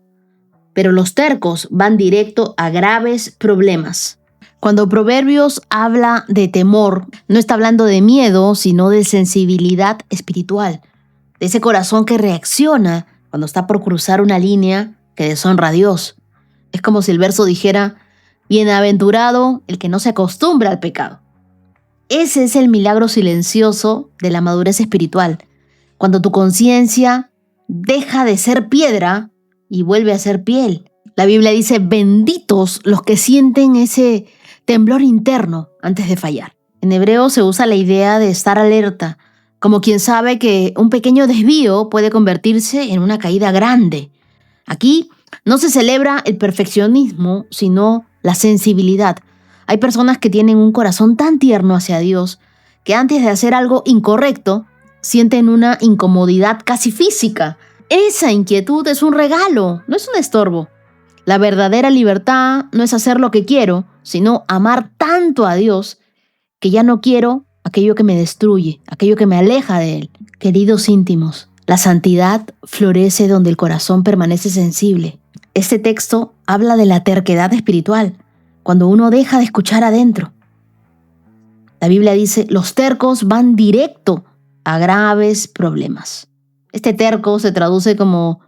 pero los tercos van directo a graves problemas. Cuando Proverbios habla de temor, no está hablando de miedo, sino de sensibilidad espiritual, de ese corazón que reacciona cuando está por cruzar una línea que deshonra a Dios. Es como si el verso dijera, bienaventurado el que no se acostumbra al pecado. Ese es el milagro silencioso de la madurez espiritual, cuando tu conciencia deja de ser piedra y vuelve a ser piel. La Biblia dice, benditos los que sienten ese temblor interno antes de fallar. En hebreo se usa la idea de estar alerta, como quien sabe que un pequeño desvío puede convertirse en una caída grande. Aquí no se celebra el perfeccionismo, sino la sensibilidad. Hay personas que tienen un corazón tan tierno hacia Dios que antes de hacer algo incorrecto, sienten una incomodidad casi física. Esa inquietud es un regalo, no es un estorbo. La verdadera libertad no es hacer lo que quiero, sino amar tanto a Dios que ya no quiero aquello que me destruye, aquello que me aleja de Él. Queridos íntimos, la santidad florece donde el corazón permanece sensible. Este texto habla de la terquedad espiritual, cuando uno deja de escuchar adentro. La Biblia dice, los tercos van directo a graves problemas. Este terco se traduce como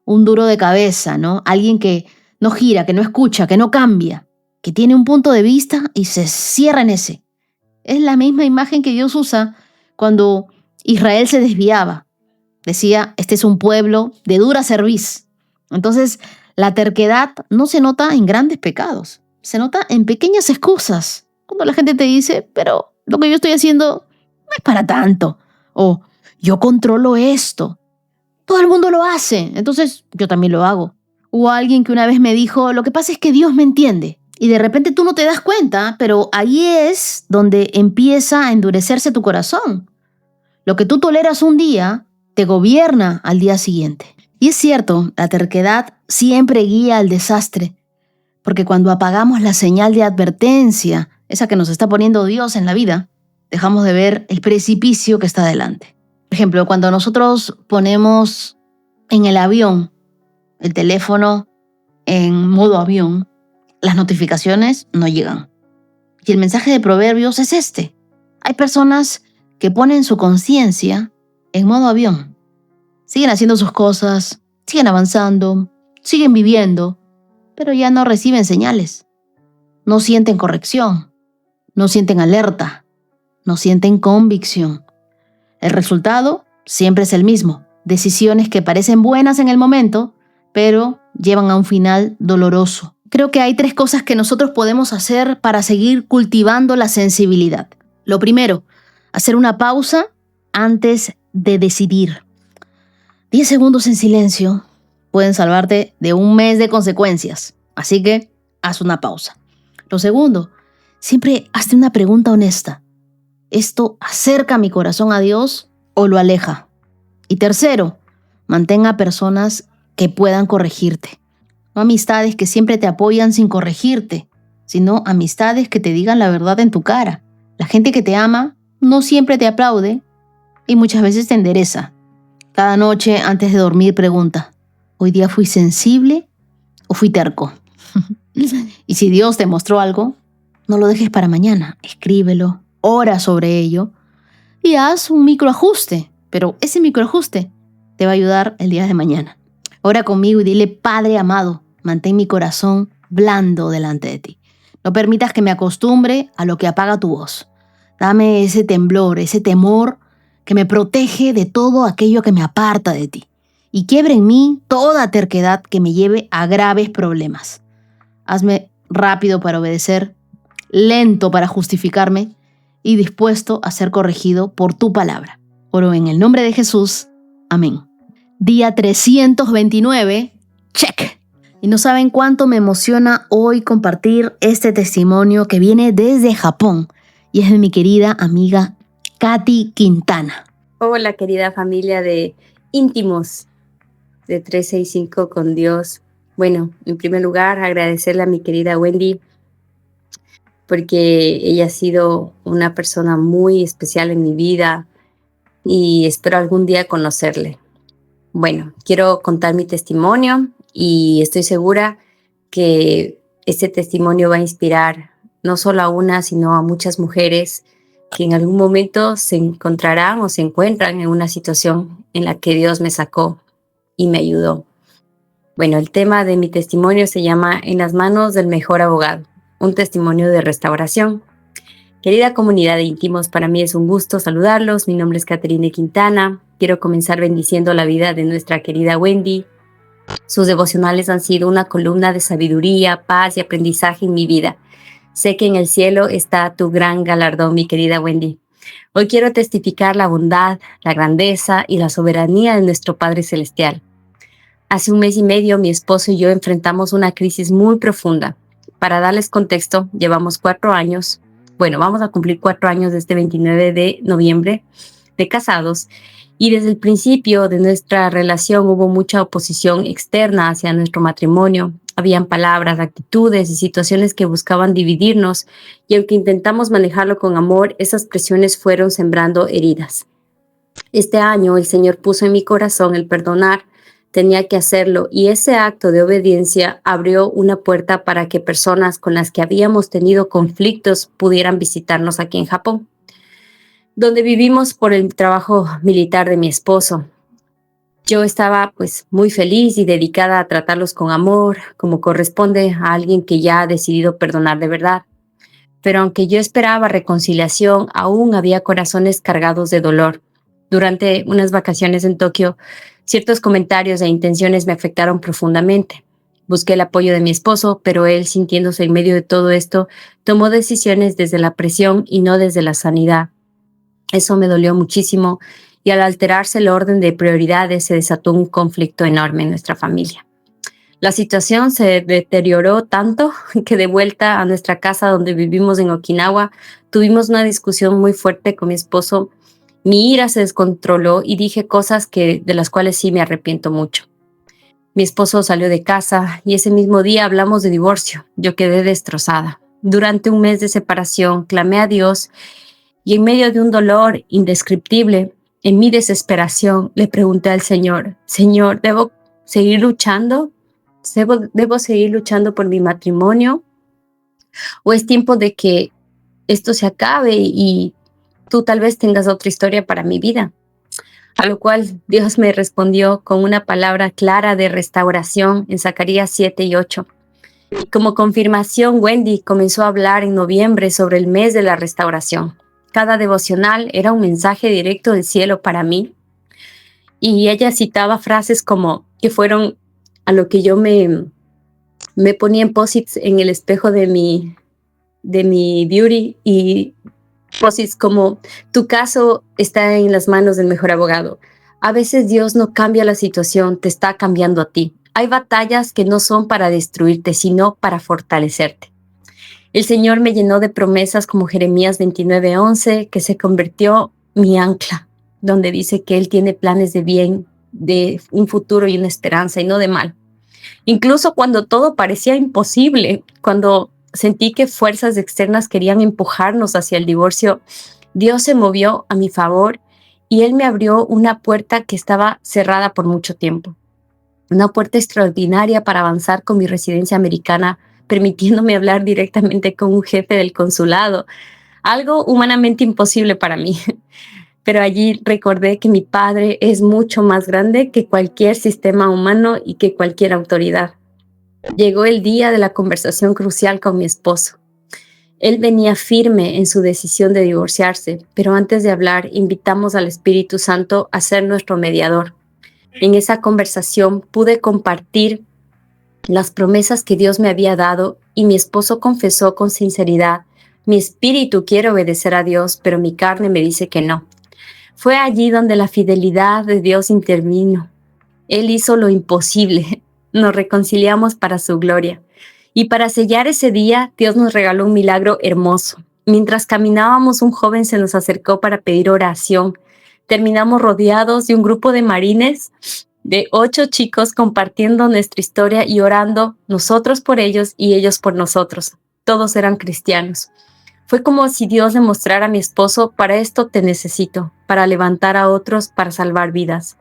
un duro de cabeza, ¿no? Alguien que no gira, que no escucha, que no cambia, que tiene un punto de vista y se cierra en ese. Es la misma imagen que Dios usa cuando Israel se desviaba. Decía, este es un pueblo de dura cerviz. Entonces, la terquedad no se nota en grandes pecados, se nota en pequeñas excusas. Cuando la gente te dice, pero lo que yo estoy haciendo no es para tanto. O yo controlo esto. Todo el mundo lo hace, entonces yo también lo hago. O alguien que una vez me dijo, lo que pasa es que Dios me entiende. Y de repente tú no te das cuenta, pero ahí es donde empieza a endurecerse tu corazón. Lo que tú toleras un día te gobierna al día siguiente. Y es cierto, la terquedad siempre guía al desastre, porque cuando apagamos la señal de advertencia, esa que nos está poniendo Dios en la vida, dejamos de ver el precipicio que está delante. Por ejemplo, cuando nosotros ponemos en el avión el teléfono en modo avión, las notificaciones no llegan. Y el mensaje de Proverbios es este. Hay personas que ponen su conciencia en modo avión. Siguen haciendo sus cosas, siguen avanzando, siguen viviendo, pero ya no reciben señales. No sienten corrección, no sienten alerta, no sienten convicción. El resultado siempre es el mismo. Decisiones que parecen buenas en el momento, pero llevan a un final doloroso. Creo que hay 3 cosas que nosotros podemos hacer para seguir cultivando la sensibilidad. Lo primero, hacer una pausa antes de decidir. 10 segundos en silencio pueden salvarte de un mes de consecuencias. Así que haz una pausa. Lo segundo, siempre hazte una pregunta honesta. ¿Esto acerca mi corazón a Dios o lo aleja? Y tercero, mantenga personas que puedan corregirte. No amistades que siempre te apoyan sin corregirte, sino amistades que te digan la verdad en tu cara. La gente que te ama no siempre te aplaude y muchas veces te endereza. Cada noche antes de dormir pregunta, ¿hoy día fui sensible o fui terco? Y si Dios te mostró algo, no lo dejes para mañana. Escríbelo, ora sobre ello y haz un microajuste. Pero ese microajuste te va a ayudar el día de mañana. Ora conmigo y dile, Padre amado, mantén mi corazón blando delante de ti. No permitas que me acostumbre a lo que apaga tu voz. Dame ese temblor, ese temor que me protege de todo aquello que me aparta de ti. Y quiebre en mí toda terquedad que me lleve a graves problemas. Hazme rápido para obedecer, lento para justificarme y dispuesto a ser corregido por tu palabra. Oro en el nombre de Jesús. Amén. Día 329. Check. Y no saben cuánto me emociona hoy compartir este testimonio que viene desde Japón y es de mi querida amiga Katy Quintana. Hola, querida familia de íntimos de 365 con Dios. Bueno, en primer lugar, agradecerle a mi querida Wendy porque ella ha sido una persona muy especial en mi vida y espero algún día conocerle. Bueno, quiero contar mi testimonio y estoy segura que este testimonio va a inspirar no solo a una, sino a muchas mujeres que en algún momento se encontrarán o se encuentran en una situación en la que Dios me sacó y me ayudó. Bueno, el tema de mi testimonio se llama En las manos del mejor abogado, un testimonio de restauración. Querida comunidad de íntimos, para mí es un gusto saludarlos. Mi nombre es Caterine Quintana. Quiero comenzar bendiciendo la vida de nuestra querida Wendy. Sus devocionales han sido una columna de sabiduría, paz y aprendizaje en mi vida. Sé que en el cielo está tu gran galardón, mi querida Wendy. Hoy quiero testificar la bondad, la grandeza y la soberanía de nuestro Padre Celestial. Hace un mes y medio, mi esposo y yo enfrentamos una crisis muy profunda. Para darles contexto, llevamos 4 años, vamos a cumplir 4 años de este 29 de noviembre de casados, y desde el principio de nuestra relación hubo mucha oposición externa hacia nuestro matrimonio. Habían palabras, actitudes y situaciones que buscaban dividirnos, y aunque intentamos manejarlo con amor, esas presiones fueron sembrando heridas. Este año el Señor puso en mi corazón el perdonar. Tenía que hacerlo, y ese acto de obediencia abrió una puerta para que personas con las que habíamos tenido conflictos pudieran visitarnos aquí en Japón, donde vivimos por el trabajo militar de mi esposo. Yo estaba muy feliz y dedicada a tratarlos con amor, como corresponde a alguien que ya ha decidido perdonar de verdad. Pero aunque yo esperaba reconciliación, aún había corazones cargados de dolor. Durante unas vacaciones en Tokio, ciertos comentarios e intenciones me afectaron profundamente. Busqué el apoyo de mi esposo, pero él, sintiéndose en medio de todo esto, tomó decisiones desde la presión y no desde la sanidad. Eso me dolió muchísimo, y al alterarse el orden de prioridades se desató un conflicto enorme en nuestra familia. La situación se deterioró tanto que de vuelta a nuestra casa donde vivimos en Okinawa, tuvimos una discusión muy fuerte con mi esposo. Mi ira se descontroló y dije cosas de las cuales sí me arrepiento mucho. Mi esposo salió de casa y ese mismo día hablamos de divorcio. Yo quedé destrozada. Durante un mes de separación clamé a Dios, y en medio de un dolor indescriptible, en mi desesperación, le pregunté al Señor: Señor, ¿debo seguir luchando? ¿Debo seguir luchando por mi matrimonio? ¿O es tiempo de que esto se acabe y tú tal vez tengas otra historia para mi vida? A lo cual Dios me respondió con una palabra clara de restauración en Zacarías 7:8. Y como confirmación, Wendy comenzó a hablar en noviembre sobre el mes de la restauración. Cada devocional era un mensaje directo del cielo para mí. Y ella citaba frases como que fueron a lo que yo me ponía en posits en el espejo de mi beauty, y posits como: tu caso está en las manos del mejor abogado. A veces Dios no cambia la situación, te está cambiando a ti. Hay batallas que no son para destruirte, sino para fortalecerte. El Señor me llenó de promesas como Jeremías 29:11, que se convirtió mi ancla, donde dice que Él tiene planes de bien, de un futuro y una esperanza, y no de mal. Incluso cuando todo parecía imposible, cuando sentí que fuerzas externas querían empujarnos hacia el divorcio, Dios se movió a mi favor y Él me abrió una puerta que estaba cerrada por mucho tiempo. Una puerta extraordinaria para avanzar con mi residencia americana, permitiéndome hablar directamente con un jefe del consulado, algo humanamente imposible para mí. Pero allí recordé que mi Padre es mucho más grande que cualquier sistema humano y que cualquier autoridad. Llegó el día de la conversación crucial con mi esposo. Él venía firme en su decisión de divorciarse, pero antes de hablar, invitamos al Espíritu Santo a ser nuestro mediador. En esa conversación pude compartir las promesas que Dios me había dado, y mi esposo confesó con sinceridad: mi espíritu quiere obedecer a Dios, pero mi carne me dice que no. Fue allí donde la fidelidad de Dios intervino. Él hizo lo imposible. Nos reconciliamos para su gloria. Y para sellar ese día, Dios nos regaló un milagro hermoso. Mientras caminábamos, un joven se nos acercó para pedir oración. Terminamos rodeados de un grupo de marines, de 8 chicos, compartiendo nuestra historia y orando, nosotros por ellos y ellos por nosotros. Todos eran cristianos. Fue como si Dios le mostrara a mi esposo: para esto te necesito, para levantar a otros, para salvar vidas.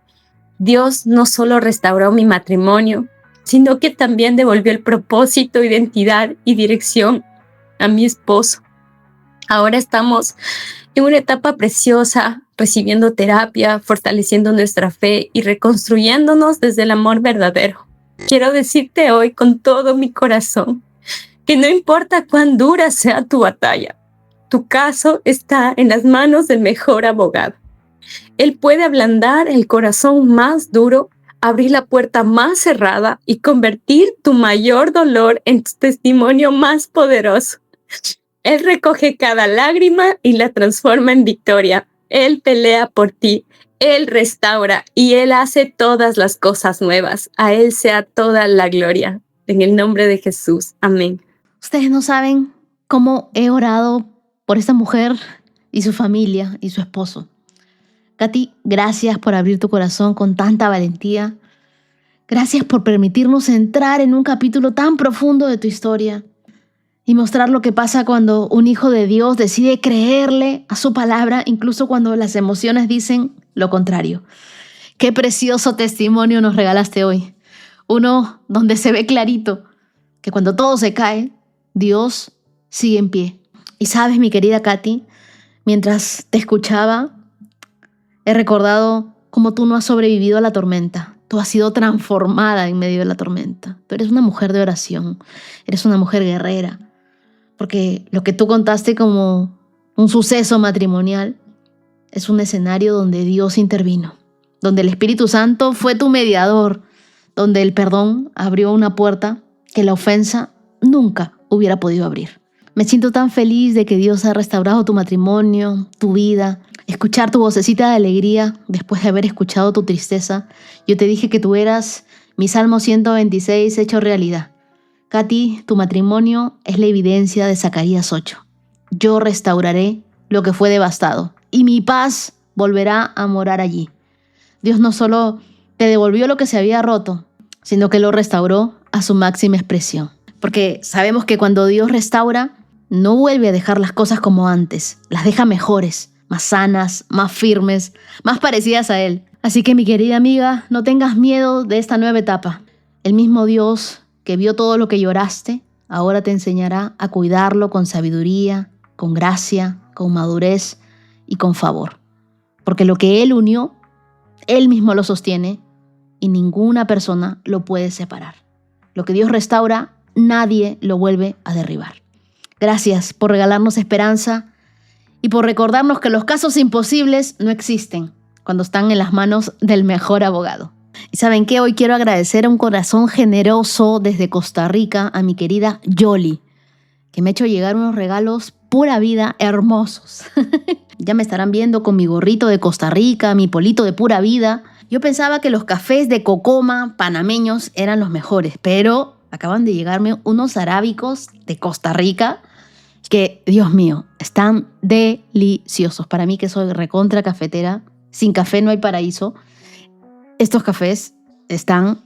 Dios no solo restauró mi matrimonio, sino que también devolvió el propósito, identidad y dirección a mi esposo. Ahora estamos en una etapa preciosa, recibiendo terapia, fortaleciendo nuestra fe y reconstruyéndonos desde el amor verdadero. Quiero decirte hoy con todo mi corazón que no importa cuán dura sea tu batalla, tu caso está en las manos del mejor abogado. Él puede ablandar el corazón más duro, abrir la puerta más cerrada y convertir tu mayor dolor en tu testimonio más poderoso. Él recoge cada lágrima y la transforma en victoria. Él pelea por ti, Él restaura y Él hace todas las cosas nuevas. A Él sea toda la gloria. En el nombre de Jesús. Amén. Ustedes no saben cómo he orado por esta mujer y su familia y su esposo. Katy, gracias por abrir tu corazón con tanta valentía. Gracias por permitirnos entrar en un capítulo tan profundo de tu historia y mostrar lo que pasa cuando un hijo de Dios decide creerle a su palabra, incluso cuando las emociones dicen lo contrario. Qué precioso testimonio nos regalaste hoy. Uno donde se ve clarito que cuando todo se cae, Dios sigue en pie. Y sabes, mi querida Katy, mientras te escuchaba, he recordado cómo tú no has sobrevivido a la tormenta. Tú has sido transformada en medio de la tormenta. Tú eres una mujer de oración, eres una mujer guerrera. Porque lo que tú contaste como un suceso matrimonial es un escenario donde Dios intervino, donde el Espíritu Santo fue tu mediador, donde el perdón abrió una puerta que la ofensa nunca hubiera podido abrir. Me siento tan feliz de que Dios ha restaurado tu matrimonio, tu vida. Escuchar tu vocecita de alegría después de haber escuchado tu tristeza. Yo te dije que tú eras mi Salmo 126 hecho realidad. Katy, tu matrimonio es la evidencia de Zacarías 8. Yo restauraré lo que fue devastado y mi paz volverá a morar allí. Dios no solo te devolvió lo que se había roto, sino que lo restauró a su máxima expresión. Porque sabemos que cuando Dios restaura, no vuelve a dejar las cosas como antes, las deja mejores, más sanas, más firmes, más parecidas a Él. Así que mi querida amiga, no tengas miedo de esta nueva etapa. El mismo Dios que vio todo lo que lloraste, ahora te enseñará a cuidarlo con sabiduría, con gracia, con madurez y con favor. Porque lo que Él unió, Él mismo lo sostiene y ninguna persona lo puede separar. Lo que Dios restaura, nadie lo vuelve a derribar. Gracias por regalarnos esperanza y por recordarnos que los casos imposibles no existen cuando están en las manos del mejor abogado. ¿Y saben qué? Hoy quiero agradecer a un corazón generoso desde Costa Rica a mi querida Yoli, que me ha hecho llegar unos regalos pura vida hermosos. Ya me estarán viendo con mi gorrito de Costa Rica, mi polito de pura vida. Yo pensaba que los cafés de Cocoma panameños eran los mejores, pero acaban de llegarme unos arábicos de Costa Rica que, Dios mío, están deliciosos. Para mí, que soy recontra cafetera, sin café no hay paraíso. Estos cafés están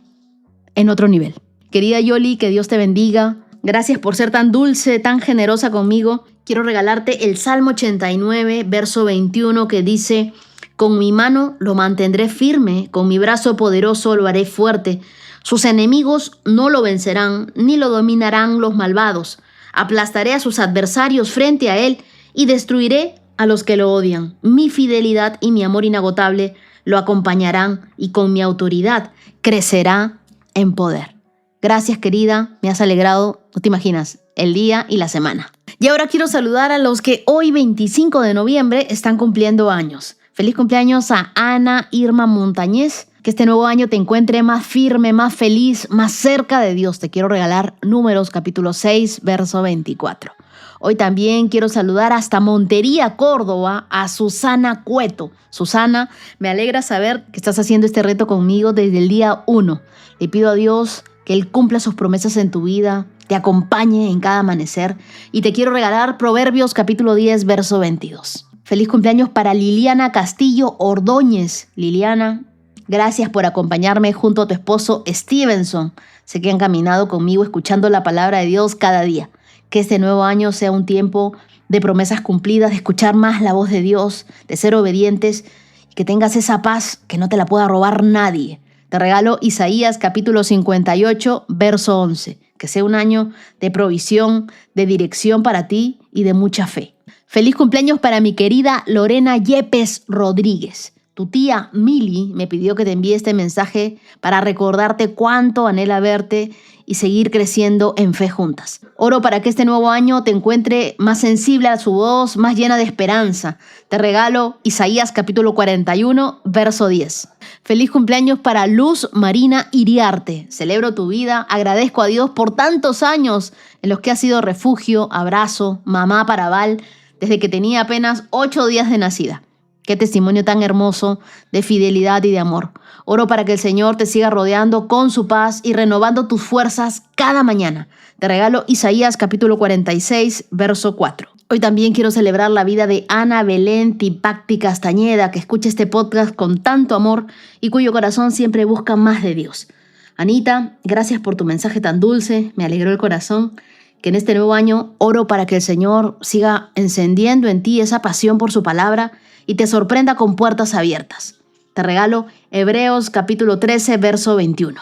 en otro nivel. Querida Yoli, que Dios te bendiga. Gracias por ser tan dulce, tan generosa conmigo. Quiero regalarte el Salmo 89, verso 21, que dice: con mi mano lo mantendré firme, con mi brazo poderoso lo haré fuerte. Sus enemigos no lo vencerán, ni lo dominarán los malvados. Aplastaré a sus adversarios frente a él y destruiré a los que lo odian. Mi fidelidad y mi amor inagotable lo acompañarán y con mi autoridad crecerá en poder. Gracias, querida, me has alegrado, no te imaginas, el día y la semana. Y ahora quiero saludar a los que hoy, 25 de noviembre, están cumpliendo años. Feliz cumpleaños a Ana Irma Montañez. Que este nuevo año te encuentre más firme, más feliz, más cerca de Dios. Te quiero regalar Números capítulo 6, verso 24. Hoy también quiero saludar hasta Montería, Córdoba, a Susana Cueto. Susana, me alegra saber que estás haciendo este reto conmigo desde el día 1. Le pido a Dios que Él cumpla sus promesas en tu vida, te acompañe en cada amanecer. Y te quiero regalar Proverbios capítulo 10, verso 22. Feliz cumpleaños para Liliana Castillo Ordóñez. Liliana, gracias por acompañarme junto a tu esposo Stevenson. Sé que han caminado conmigo escuchando la palabra de Dios cada día. Que este nuevo año sea un tiempo de promesas cumplidas, de escuchar más la voz de Dios, de ser obedientes y que tengas esa paz que no te la pueda robar nadie. Te regalo Isaías capítulo 58, verso 11. Que sea un año de provisión, de dirección para ti y de mucha fe. Feliz cumpleaños para mi querida Lorena Yepes Rodríguez. Tu tía Mili me pidió que te envíe este mensaje para recordarte cuánto anhela verte y seguir creciendo en fe juntas. Oro para que este nuevo año te encuentre más sensible a su voz, más llena de esperanza. Te regalo Isaías capítulo 41, verso 10. Feliz cumpleaños para Luz Marina Iriarte. Celebro tu vida, agradezco a Dios por tantos años en los que has sido refugio, abrazo, mamá para Val, desde que tenía apenas 8 días de nacida. Qué testimonio tan hermoso de fidelidad y de amor. Oro para que el Señor te siga rodeando con su paz y renovando tus fuerzas cada mañana. Te regalo Isaías capítulo 46, verso 4. Hoy también quiero celebrar la vida de Ana Belén Tipacti Castañeda, que escucha este podcast con tanto amor y cuyo corazón siempre busca más de Dios. Anita, gracias por tu mensaje tan dulce, me alegró el corazón. Que en este nuevo año oro para que el Señor siga encendiendo en ti esa pasión por su palabra y te sorprenda con puertas abiertas. Te regalo Hebreos capítulo 13, verso 21.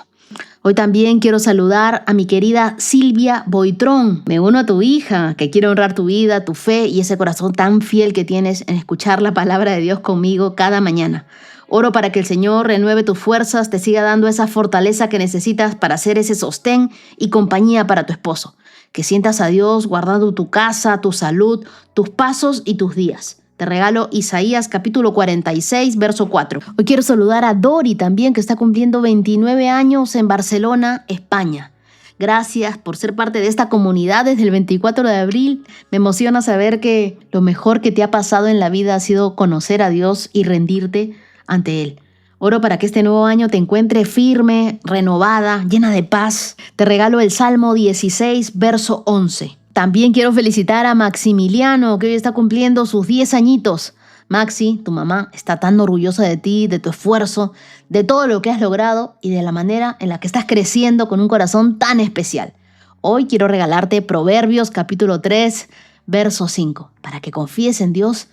Hoy también quiero saludar a mi querida Silvia Boitrón. Me uno a tu hija, que quiere honrar tu vida, tu fe y ese corazón tan fiel que tienes en escuchar la palabra de Dios conmigo cada mañana. Oro para que el Señor renueve tus fuerzas, te siga dando esa fortaleza que necesitas para ser ese sostén y compañía para tu esposo. Que sientas a Dios guardando tu casa, tu salud, tus pasos y tus días. Te regalo Isaías capítulo 46, verso 4. Hoy quiero saludar a Dori también, que está cumpliendo 29 años en Barcelona, España. Gracias por ser parte de esta comunidad desde el 24 de abril. Me emociona saber que lo mejor que te ha pasado en la vida ha sido conocer a Dios y rendirte ante Él. Oro para que este nuevo año te encuentre firme, renovada, llena de paz. Te regalo el Salmo 16, verso 11. También quiero felicitar a Maximiliano, que hoy está cumpliendo sus 10 añitos. Maxi, tu mamá, está tan orgullosa de ti, de tu esfuerzo, de todo lo que has logrado y de la manera en la que estás creciendo con un corazón tan especial. Hoy quiero regalarte Proverbios capítulo 3, verso 5, para que confíes en Dios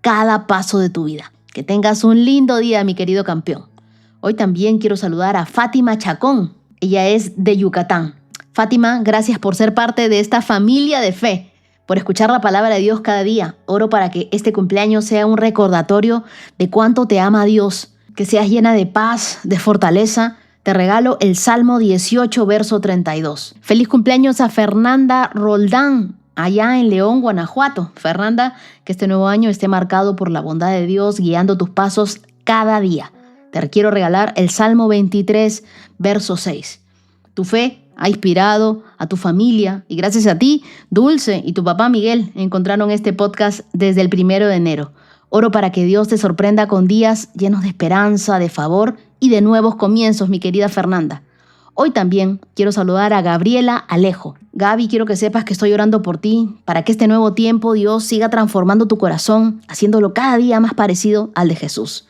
cada paso de tu vida. Que tengas un lindo día, mi querido campeón. Hoy también quiero saludar a Fátima Chacón. Ella es de Yucatán. Fátima, gracias por ser parte de esta familia de fe, por escuchar la palabra de Dios cada día. Oro para que este cumpleaños sea un recordatorio de cuánto te ama Dios, que seas llena de paz, de fortaleza. Te regalo el Salmo 18, verso 32. Feliz cumpleaños a Fernanda Roldán, allá en León, Guanajuato. Fernanda, que este nuevo año esté marcado por la bondad de Dios guiando tus pasos cada día. Te quiero regalar el Salmo 23, verso 6. Tu fe ha inspirado a tu familia y gracias a ti, Dulce y tu papá Miguel encontraron este podcast desde el 1 de enero. Oro para que Dios te sorprenda con días llenos de esperanza, de favor y de nuevos comienzos, mi querida Fernanda. Hoy también quiero saludar a Gabriela Alejo. Gaby, quiero que sepas que estoy orando por ti para que este nuevo tiempo Dios siga transformando tu corazón, haciéndolo cada día más parecido al de Jesús.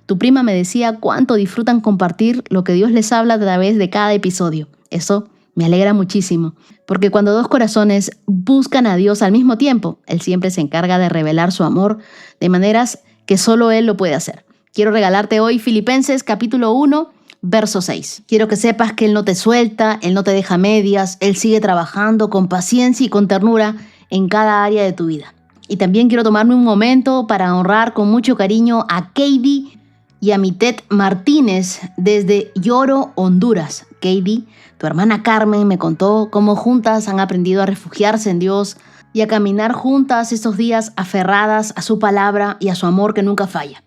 Tu prima me decía cuánto disfrutan compartir lo que Dios les habla a través de cada episodio. Eso me alegra muchísimo, porque cuando dos corazones buscan a Dios al mismo tiempo, Él siempre se encarga de revelar su amor de maneras que solo Él lo puede hacer. Quiero regalarte hoy Filipenses capítulo 1, verso 6. Quiero que sepas que Él no te suelta, Él no te deja medias, Él sigue trabajando con paciencia y con ternura en cada área de tu vida. Y también quiero tomarme un momento para honrar con mucho cariño a Katie y a Mitet Martínez desde Lloro, Honduras. Katie, tu hermana Carmen, me contó cómo juntas han aprendido a refugiarse en Dios y a caminar juntas estos días aferradas a su palabra y a su amor que nunca falla.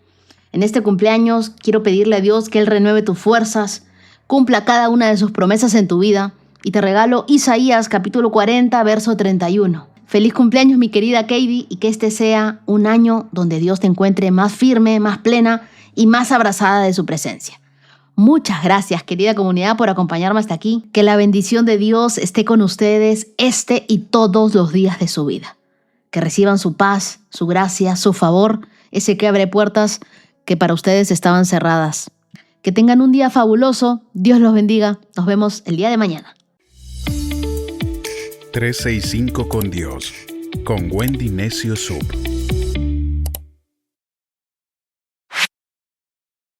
En este cumpleaños quiero pedirle a Dios que Él renueve tus fuerzas, cumpla cada una de sus promesas en tu vida y te regalo Isaías capítulo 40, verso 31. Feliz cumpleaños, mi querida Katie, y que este sea un año donde Dios te encuentre más firme, más plena y más abrazada de su presencia. Muchas gracias, querida comunidad, por acompañarme hasta aquí. Que la bendición de Dios esté con ustedes este y todos los días de su vida. Que reciban su paz, su gracia, su favor, ese que abre puertas que para ustedes estaban cerradas. Que tengan un día fabuloso. Dios los bendiga. Nos vemos el día de mañana. 365 con Dios, con Wendy Necio Sub.